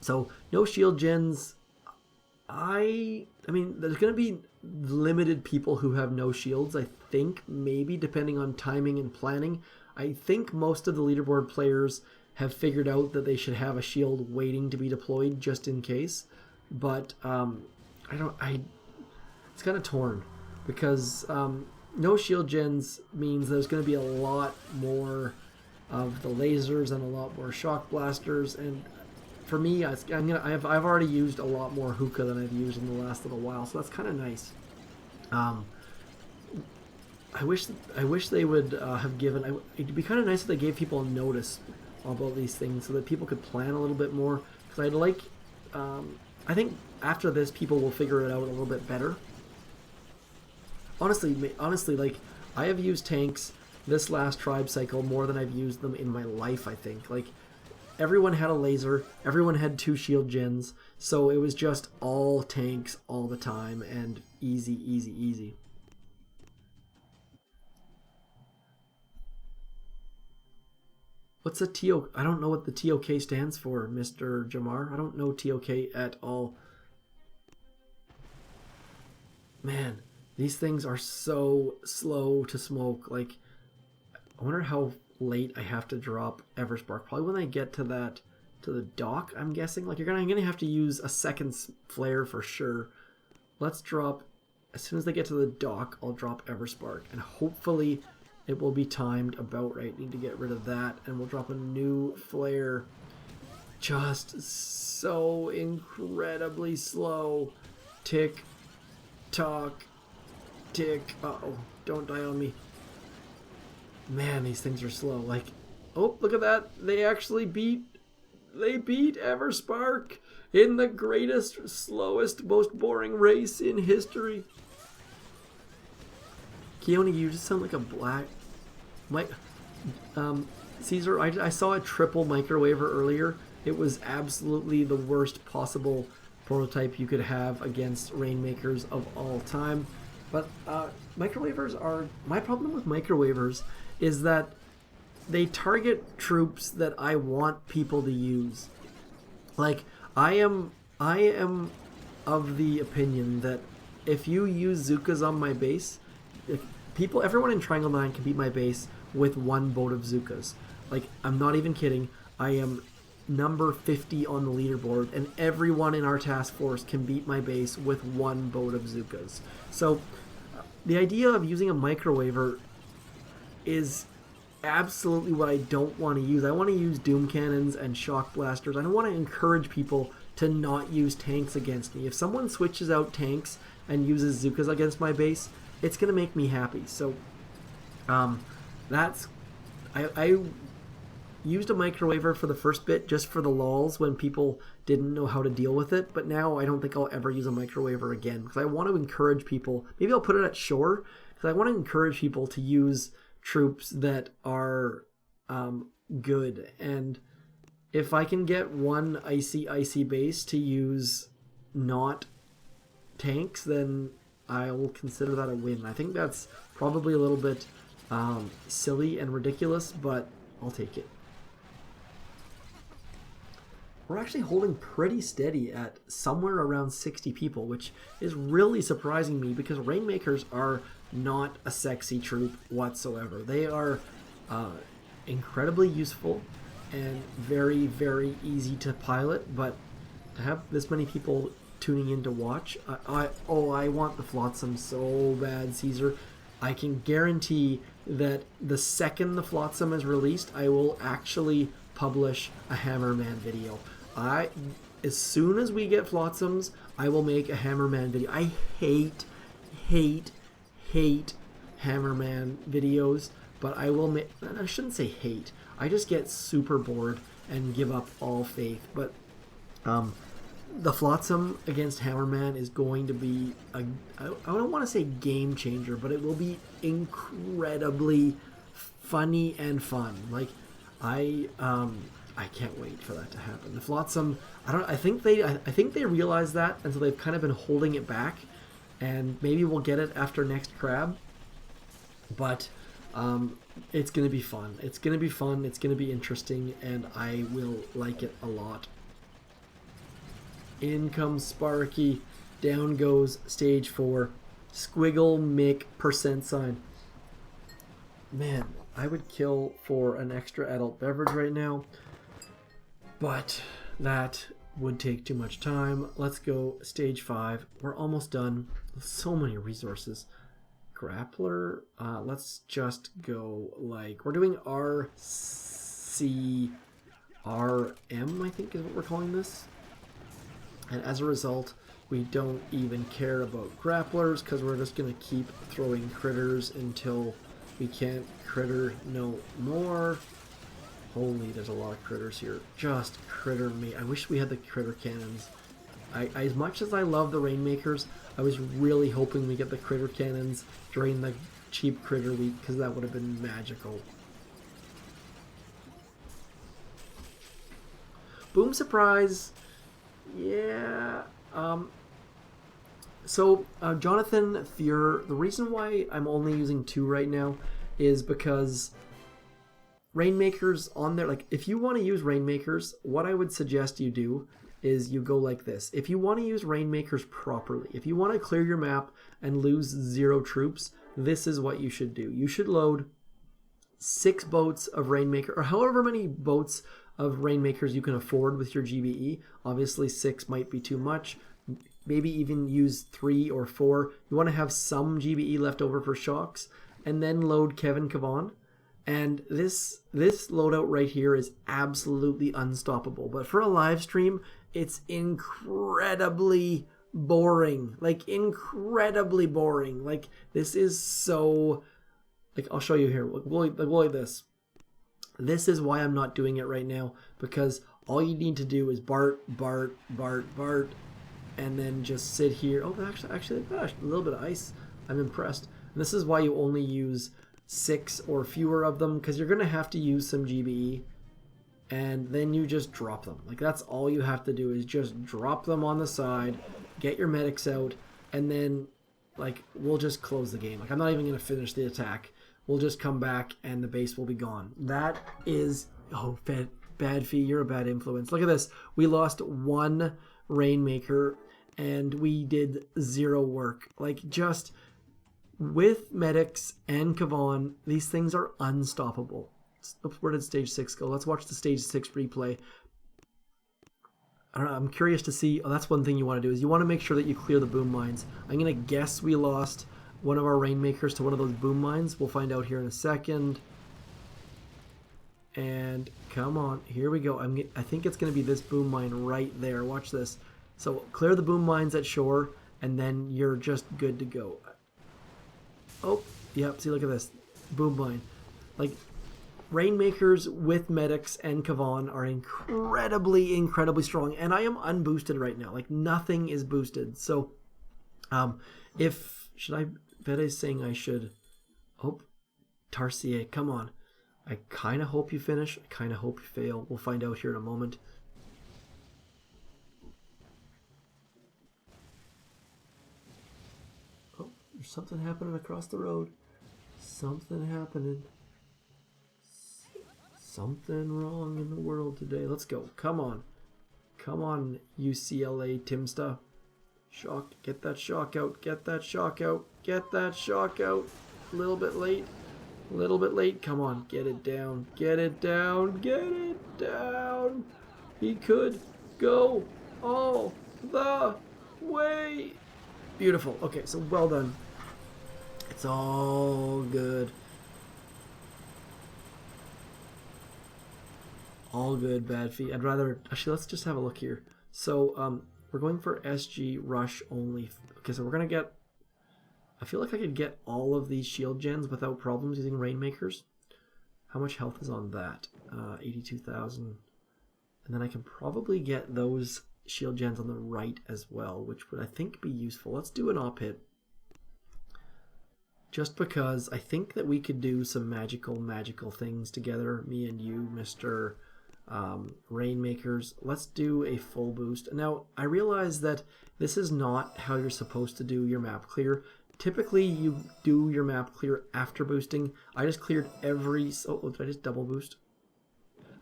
so no shield gens. I mean, there's going to be limited people who have no shields. I think maybe depending on timing and planning. I think most of the leaderboard players have figured out that they should have a shield waiting to be deployed just in case. But it's kind of torn because no shield gens means there's going to be a lot more of the lasers and a lot more shock blasters, and for me, I've already used a lot more hookah than I've used in the last little while, so that's kind of nice. I wish they would have given. It'd be kind of nice if they gave people a notice about these things so that people could plan a little bit more. Because I'd like. I think after this, people will figure it out a little bit better. Honestly, like I have used tanks this last tribe cycle more than I've used them in my life. I think like. Everyone had a laser, everyone had 2 shield gens, so it was just all tanks all the time and easy, easy, easy. What's a TO? I don't know what the TOK stands for, Mr. Jamar. I don't know TOK at all. Man, these things are so slow to smoke. Like, I wonder how late I have to drop Everspark. Probably when I get to the dock, I'm guessing. Like I'm gonna have to use a second flare for sure. Let's drop as soon as they get to the dock. I'll drop Everspark, and hopefully it will be timed about right. Need to get rid of that, and we'll drop a new flare. Just so incredibly slow. Tick, tock, tick. Uh-oh, don't die on me. Man, these things are slow. Like, oh, look at that. They actually beat Everspark in the greatest, slowest, most boring race in history. Keone, you just sound like a black... Caesar, I saw a triple microwaver earlier. It was absolutely the worst possible prototype you could have against rainmakers of all time. But microwavers are... My problem with microwavers is that they target troops that I want people to use. Like, I am of the opinion that if you use Zukas on my base, everyone in Triangle 9 can beat my base with 1 boat of Zukas. Like, I'm not even kidding. I am number 50 on the leaderboard, and everyone in our task force can beat my base with 1 boat of Zukas. So, the idea of using a microwaver is absolutely what I don't want to use. I want to use doom cannons and shock blasters. I don't want to encourage people to not use tanks against me. If someone switches out tanks and uses Zukas against my base, it's going to make me happy. So that's I used a microwaver for the first bit just for the lulls when people didn't know how to deal with it, but now I don't think I'll ever use a microwaver again because I want to encourage people. Maybe I'll put it at shore because I want to encourage people to use troops that are good. And if I can get one icy base to use not tanks, then I will consider that a win. I think that's probably a little bit silly and ridiculous, but I'll take it. We're actually holding pretty steady at somewhere around 60 people, which is really surprising me because rainmakers are not a sexy troop whatsoever. They are incredibly useful and very, very easy to pilot, but to have this many people tuning in to watch, I want the Flotsam so bad, Caesar. I can guarantee that the second the Flotsam is released, I will actually publish a Hammerman video. As soon as we get Flotsams, I will make a Hammerman video. I hate Hammerman videos, but I will make, I shouldn't say hate, I just get super bored and give up all faith. But the Flotsam against Hammerman is going to be I don't want to say game changer, but it will be incredibly funny and fun. Like I can't wait for that to happen. The Flotsam, I think they realize that, and so they've kind of been holding it back, and maybe we'll get it after next crab. But it's going to be fun. It's going to be fun. It's going to be interesting, and I will like it a lot. In comes Sparky. Down goes stage 4. Squiggle Mick %. Man, I would kill for an extra adult beverage right now, but that would take too much time. Let's go stage 5. We're almost done. So many resources. Grappler. Let's just go like, we're doing RCRM, I think is what we're calling this. And as a result, we don't even care about grapplers because we're just going to keep throwing critters until we can't critter no more. Holy, there's a lot of critters here. Just critter me. I wish we had the critter cannons. As much as I love the rainmakers, I was really hoping we get the critter cannons during the cheap critter week because that would have been magical. Boom surprise. Yeah. So Jonathan Fuhrer, the reason why I'm only using 2 right now is because rainmakers on there, like if you want to use rainmakers, what I would suggest you do is you go like this. If you want to use rainmakers properly, if you want to clear your map and lose 0 troops, this is what you should do. You should load 6 boats of rainmaker, or however many boats of rainmakers you can afford with your GBE. Obviously 6 might be too much. Maybe even use 3 or 4. You want to have some GBE left over for shocks, and then load Kevin Cavan. And this loadout right here is absolutely unstoppable. But for a live stream, it's incredibly boring. Like incredibly boring. Like this is so, like I'll show you here. Look at this. This is why I'm not doing it right now, because all you need to do is Bart, and then just sit here. Oh, actually, gosh, a little bit of ice. I'm impressed. And this is why you only use 6 or fewer of them, because you're going to have to use some GBE, and then you just drop them. Like that's all you have to do is just drop them on the side, get your medics out, and then like we'll just close the game. Like I'm not even going to finish the attack. We'll just come back and the base will be gone. That is, oh, bad fee, you're a bad influence. Look at this. We lost 1 Rainmaker and we did 0 work. Like just with medics and Cavan, these things are unstoppable. Oops, where did stage 6 go? Let's watch the stage 6 replay. I don't know, I'm curious to see. Oh, that's one thing you want to do is you want to make sure that you clear the boom mines. I'm going to guess we lost one of our rainmakers to one of those boom mines. We'll find out here in a second. And come on, here we go. I think it's going to be this boom mine right there. Watch this. So clear the boom mines at shore, and then you're just good to go. Oh, yep. See, look at this boom mine. Like Rainmakers with medics and Kavan are incredibly, incredibly strong, and I am unboosted right now. Like, nothing is boosted. So, should I, Vede's saying I should, oh, Tarsier, come on. I kind of hope you finish. I kind of hope you fail. We'll find out here in a moment. Oh, there's something happening across the road. Something happening. Something wrong in the world today. Let's go. Come on. Come on, UCLA Timsta. Shock. Get that shock out. Get that shock out. Get that shock out. A little bit late. A little bit late. Come on. Get it down. Get it down. Get it down. He could go all the way. Beautiful. Okay, so well done. It's all good. All good, bad feet. I'd rather... Actually, let's just have a look here. So, we're going for SG Rush only. Okay, so we're going to get... I feel like I could get all of these shield gens without problems using Rainmakers. How much health is on that? 82,000. And then I can probably get those shield gens on the right as well, which would, I think, be useful. Let's do an op hit. Just because I think that we could do some magical things together. Me and you, Mr. Rainmakers. Let's do a full boost. Now, I realize that this is not how you're supposed to do your map clear. Typically, you do your map clear after boosting. I just cleared every... Oh, did I just double boost?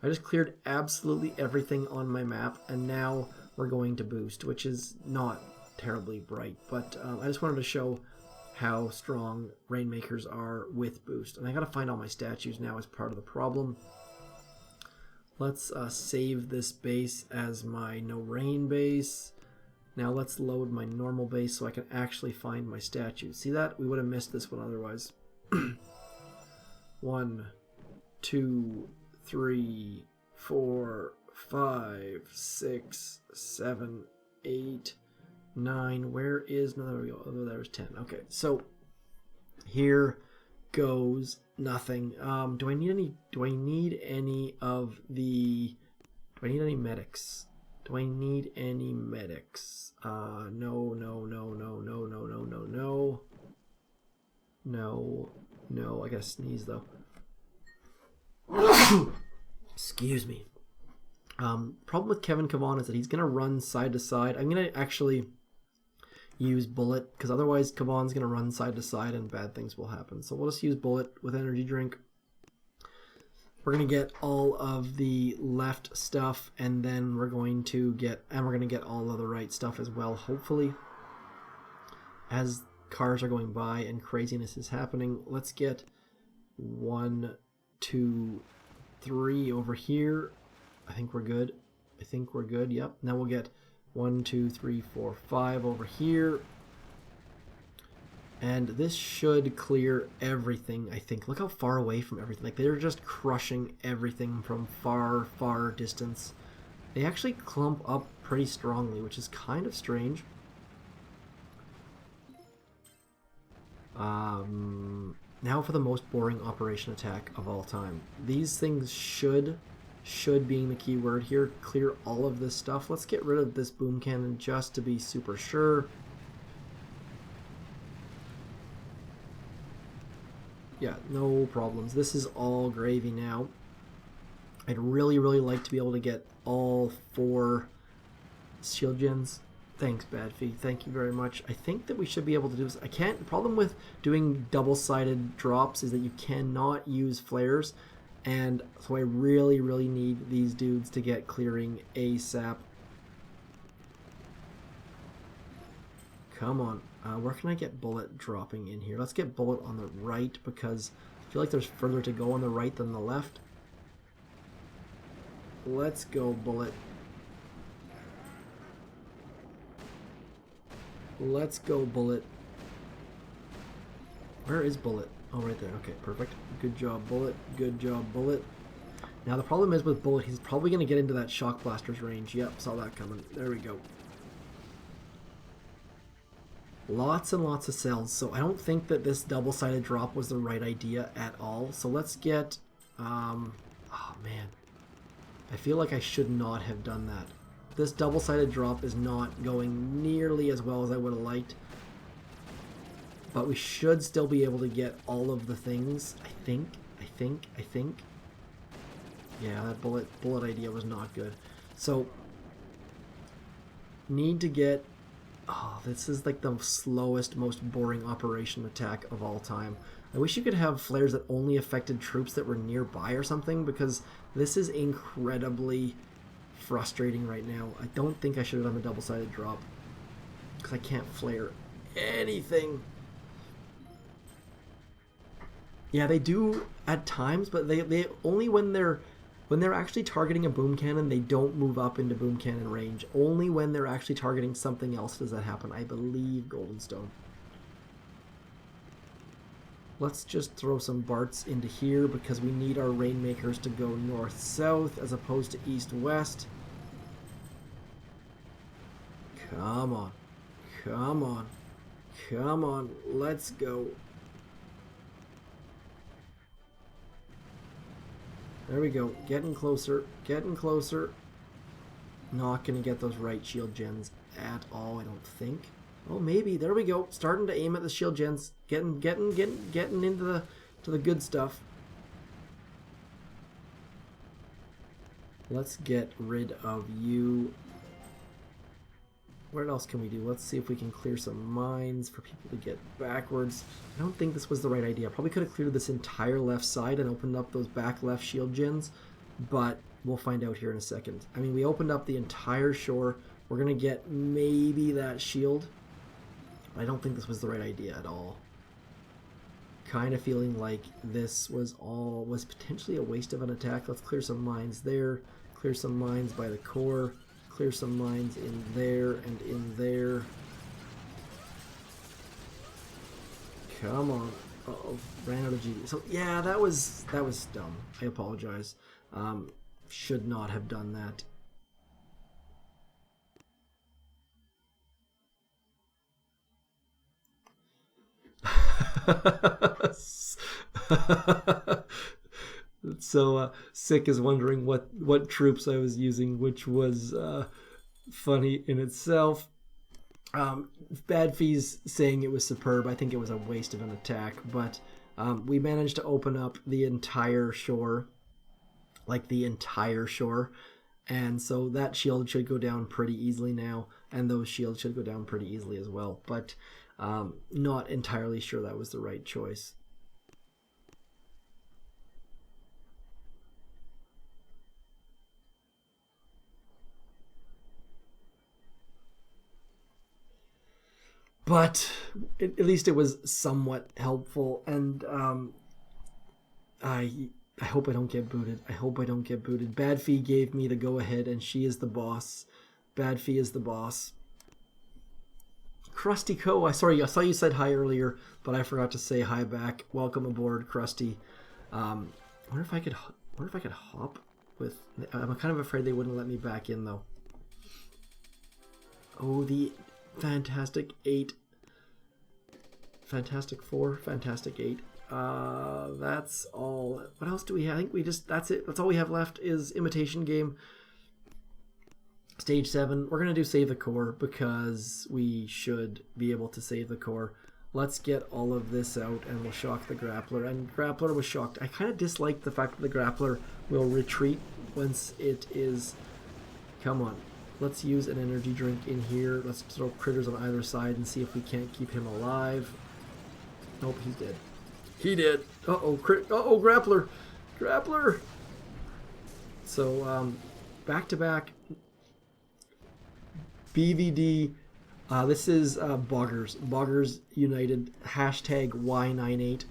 I just cleared absolutely everything on my map, and now we're going to boost, which is not terribly bright. But I just wanted to show how strong Rainmakers are with boost. And I gotta find all my statues now as part of the problem. Let's save this base as my no rain base. Now let's load my normal base so I can actually find my statues. See that? We would have missed this one otherwise. 1, 2, 3, 4, 5, 6, 7, 8, 9. Where is... No, there we go. Oh, there's 10. Okay, so here goes nothing. Do I need any... Do I need any of the... Do I need any medics? Do I need any medics? No. I gotta sneeze though. Excuse me. Problem with Kevin Kavan is that he's gonna run side to side. I'm gonna actually use Bullet, because otherwise Kavan's gonna run side to side and bad things will happen. So we'll just use Bullet with energy drink. We're going to get all of the left stuff, and then we're going to get all of the right stuff as well, hopefully. As cars are going by and craziness is happening, let's get 1, 2, 3 over here. I think we're good. Yep. Now we'll get 1, 2, 3, 4, 5 over here. And this should clear everything, I think. Look how far away from everything. Like, they're just crushing everything from far, far distance. They actually clump up pretty strongly, which is kind of strange. Now for the most boring operation attack of all time. These things should being the key word here, clear all of this stuff. Let's get rid of this boom cannon just to be super sure. Yeah, no problems. This is all gravy now. I'd really like to be able to get all 4 shield gens. Thanks, Badfee. Thank you very much. I think that we should be able to do this. I can't... The problem with doing double-sided drops is that you cannot use flares. And so I really need these dudes to get clearing ASAP. Come on. Where can I get Bullet dropping in here? Let's get Bullet on the right, because I feel like there's further to go on the right than the left. Let's go, Bullet. Let's go, Bullet. Where is Bullet? Oh, right there. Okay, perfect. Good job, Bullet. Good job, Bullet. Now, the problem is with Bullet, he's probably going to get into that Shock Blaster's range. Yep, saw that coming. There we go. Lots and lots of cells, so I don't think that this double-sided drop was the right idea at all. So let's get Oh man, I feel like I should not have done that. This double-sided drop is not going nearly as well as I would have liked. But we should still be able to get all of the things, I think. Yeah, that bullet idea was not good. So, need to get... Oh, this is like the slowest, most boring operation attack of all time. I wish you could have flares that only affected troops that were nearby or something, because this is incredibly frustrating right now. I don't think I should have done the double-sided drop, because I can't flare anything. Yeah, they do at times, but they only when they're actually targeting a boom cannon, they don't move up into boom cannon range. Only when they're actually targeting something else does that happen. I believe Goldenstone. Let's just throw some Barts into here because we need our rainmakers to go north-south as opposed to east-west. Come on. Come on. Come on. Let's go. There we go. Getting closer. Getting closer. Not going to get those right shield gens at all, I don't think. Oh, maybe. There we go. Starting to aim at the shield gens. Getting into the good stuff. Let's get rid of you. What else can we do? Let's see if we can clear some mines for people to get backwards. I don't think this was the right idea. Probably could have cleared this entire left side and opened up those back left shield gens, but we'll find out here in a second. I mean, we opened up the entire shore. We're going to get maybe that shield. I don't think this was the right idea at all. Kind of feeling like this was potentially a waste of an attack. Let's clear some mines there. Clear some mines by the core. Clear some mines in there and in there. Come on. Uh-oh, ran out of GD. So yeah, that was dumb. I apologize. Should not have done that. So Sick is wondering what troops I was using, which was funny in itself. Bad Fee's saying it was superb. I think it was a waste of an attack, but we managed to open up the entire shore, like the entire shore, and so that shield should go down pretty easily now, and those shields should go down pretty easily as well, but not entirely sure that was the right choice. But at least it was somewhat helpful, and I hope I don't get booted. I hope I don't get booted. Bad Fee gave me the go-ahead, and she is the boss. Bad Fee is the boss. Krusty Co. I saw you said hi earlier, but I forgot to say hi back. Welcome aboard, Krusty. I wonder if I could hop with. I'm kind of afraid they wouldn't let me back in though. Oh, the Fantastic 8. Fantastic 4, Fantastic 8. That's all. What else do we have? I think that's it. That's all we have left is Imitation Game. Stage 7. We're going to do Save the Core because we should be able to save the core. Let's get all of this out and we'll shock the Grappler. And Grappler was shocked. I kind of dislike the fact that the Grappler will retreat once it is... Come on. Let's use an energy drink in here. Let's throw critters on either side and see if we can't keep him alive. Nope, he's dead. He did. Uh-oh, uh-oh, Grappler. Grappler. So, back-to-back BVD. This is Boggers. Boggers United. Hashtag Y98.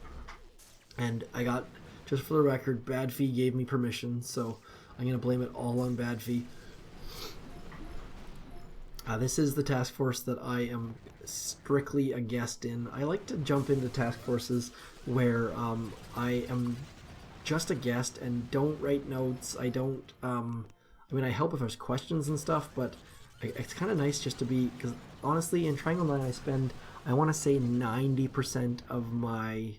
And I got, just for the record, Bad Fee gave me permission, so I'm going to blame it all on Bad Fee. This is the task force that I am strictly a guest in. I like to jump into task forces where I am just a guest and don't write notes. I don't, I mean, I help if there's questions and stuff, but it's kind of nice just to be, because honestly, in Triangle 9, I want to say 90% of my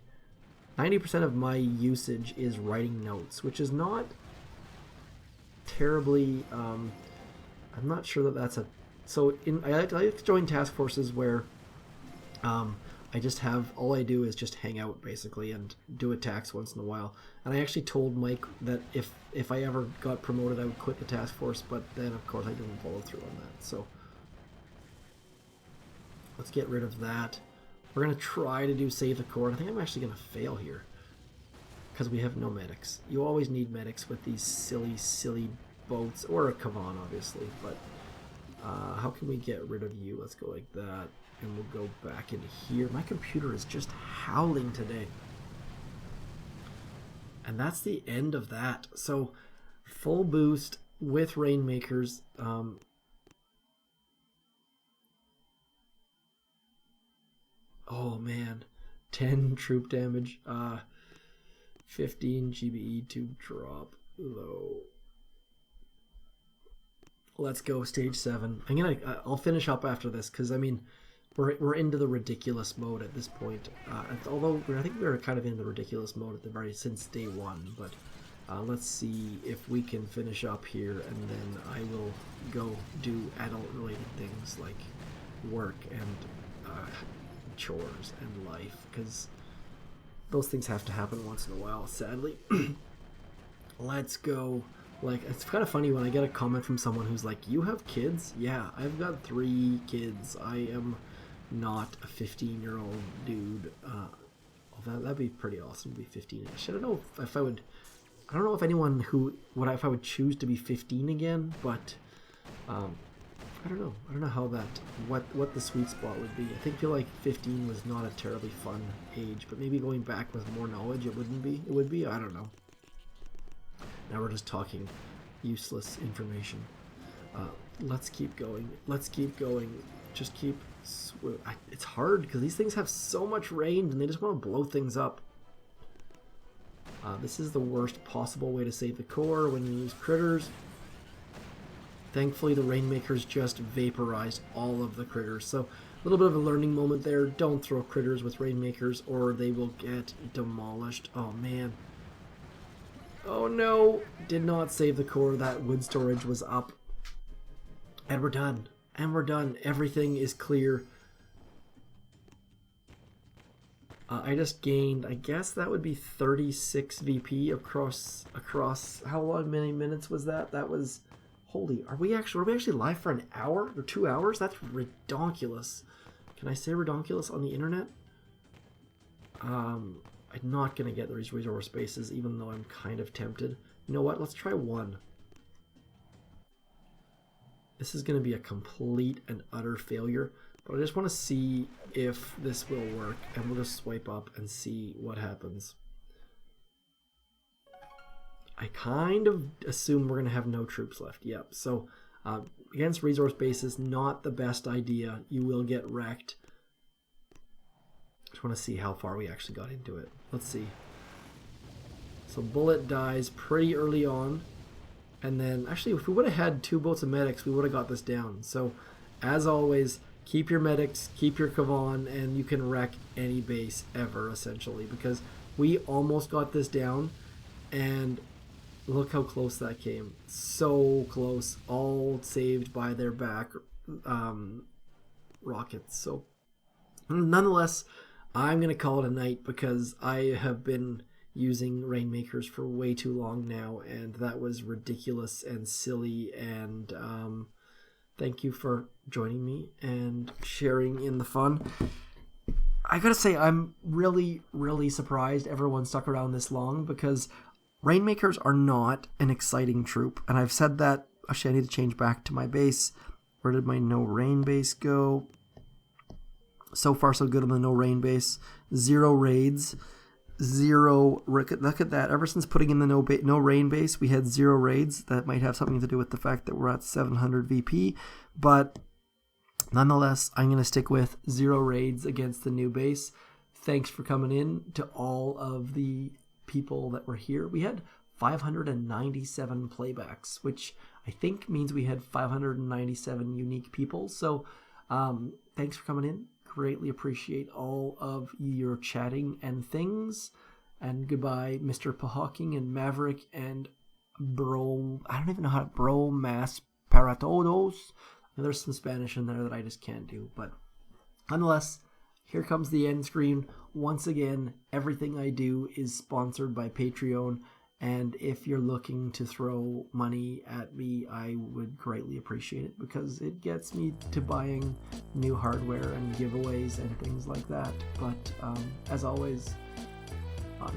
90% of my usage is writing notes, which is not terribly, I'm not sure that that's a, so I like to join task forces where I just have, all I do is just hang out basically and do attacks once in a while. And I actually told Mike that if I ever got promoted, I would quit the task force, but then of course I didn't follow through on that. So let's get rid of that. We're going to try to do save the core. I think I'm actually going to fail here because we have no medics. You always need medics with these silly boats, or a Kavan obviously, but how can we get rid of you? Let's go like that. And we'll go back in here. My computer is just howling today. And that's the end of that. So full boost with rainmakers. Oh man, 10 troop damage. 15 GBE to drop low. Let's go stage 7. I'll finish up after this because I mean. We're into the ridiculous mode at this point. Although I think we're kind of in the ridiculous mode at the very since day 1. But let's see if we can finish up here, and then I will go do adult-related things like work and chores and life, because those things have to happen once in a while. Sadly, let's go. Like, it's kind of funny when I get a comment from someone who's like, "You have kids?" Yeah, I've got 3 kids. I am not a 15-year-old dude. That'd be pretty awesome to be 15-ish. I don't know if I would. I don't know if anyone who if I would choose to be 15 again, but I don't know. I don't know how that what the sweet spot would be. I feel like 15 was not a terribly fun age, but maybe going back with more knowledge, it wouldn't be. It would be. I don't know. Now we're just talking useless information. Let's keep going. Let's keep going. Just keep. It's hard because these things have so much range and they just want to blow things up. This is the worst possible way to save the core when you use critters. Thankfully, the rainmakers just vaporized all of the critters. So a little bit of a learning moment there. Don't throw critters with rainmakers or they will get demolished. Oh man. Oh no, did not save the core. That wood storage was up. And we're done. And we're done. Everything is clear. I just gained, I guess that would be 36 VP across how long, many minutes was that? That was, holy, were we actually live for an hour or 2 hours? That's redonkulous. Can I say redonkulous on the internet? I'm not going to get these resource spaces, even though I'm kind of tempted. You know what? Let's try 1. This is going to be a complete and utter failure, but I just want to see if this will work, and we'll just swipe up and see what happens. I kind of assume we're going to have no troops left. Yep, so against resource bases, not the best idea. You will get wrecked. Just want to see how far we actually got into it. Let's see. So bullet dies pretty early on. And then, actually, if we would have had 2 boats of medics, we would have got this down. So, as always, keep your medics, keep your Kavan, and you can wreck any base ever, essentially. Because we almost got this down, and look how close that came. So close. All saved by their back rockets. So, nonetheless, I'm going to call it a night because I have been using rainmakers for way too long now, and that was ridiculous and silly, and thank you for joining me and sharing in the fun. I gotta say, I'm really surprised everyone stuck around this long, because rainmakers are not an exciting troop, and I've said that. Actually, I need to change back to my base. Where did my no rain base go? So far so good on the no rain base. 0 raids. 0, look at that. Ever since putting in the no rain base, we had 0 raids. That might have something to do with the fact that we're at 700 VP, but nonetheless, I'm going to stick with 0 raids against the new base. Thanks for coming in to all of the people that were here. We had 597 playbacks, which I think means we had 597 unique people. So thanks for coming in. Greatly appreciate all of your chatting and things. And goodbye, Mr. Pahawking and Maverick and Bro. I don't even know how to Bro Mas para todos. There's some Spanish in there that I just can't do. But nonetheless, here comes the end screen. Once again, everything I do is sponsored by Patreon. And if you're looking to throw money at me, I would greatly appreciate it because it gets me to buying new hardware and giveaways and things like that. But as always,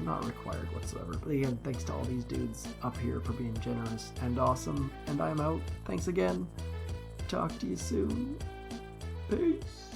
not required whatsoever. But again, thanks to all these dudes up here for being generous and awesome. And I'm out. Thanks again. Talk to you soon. Peace.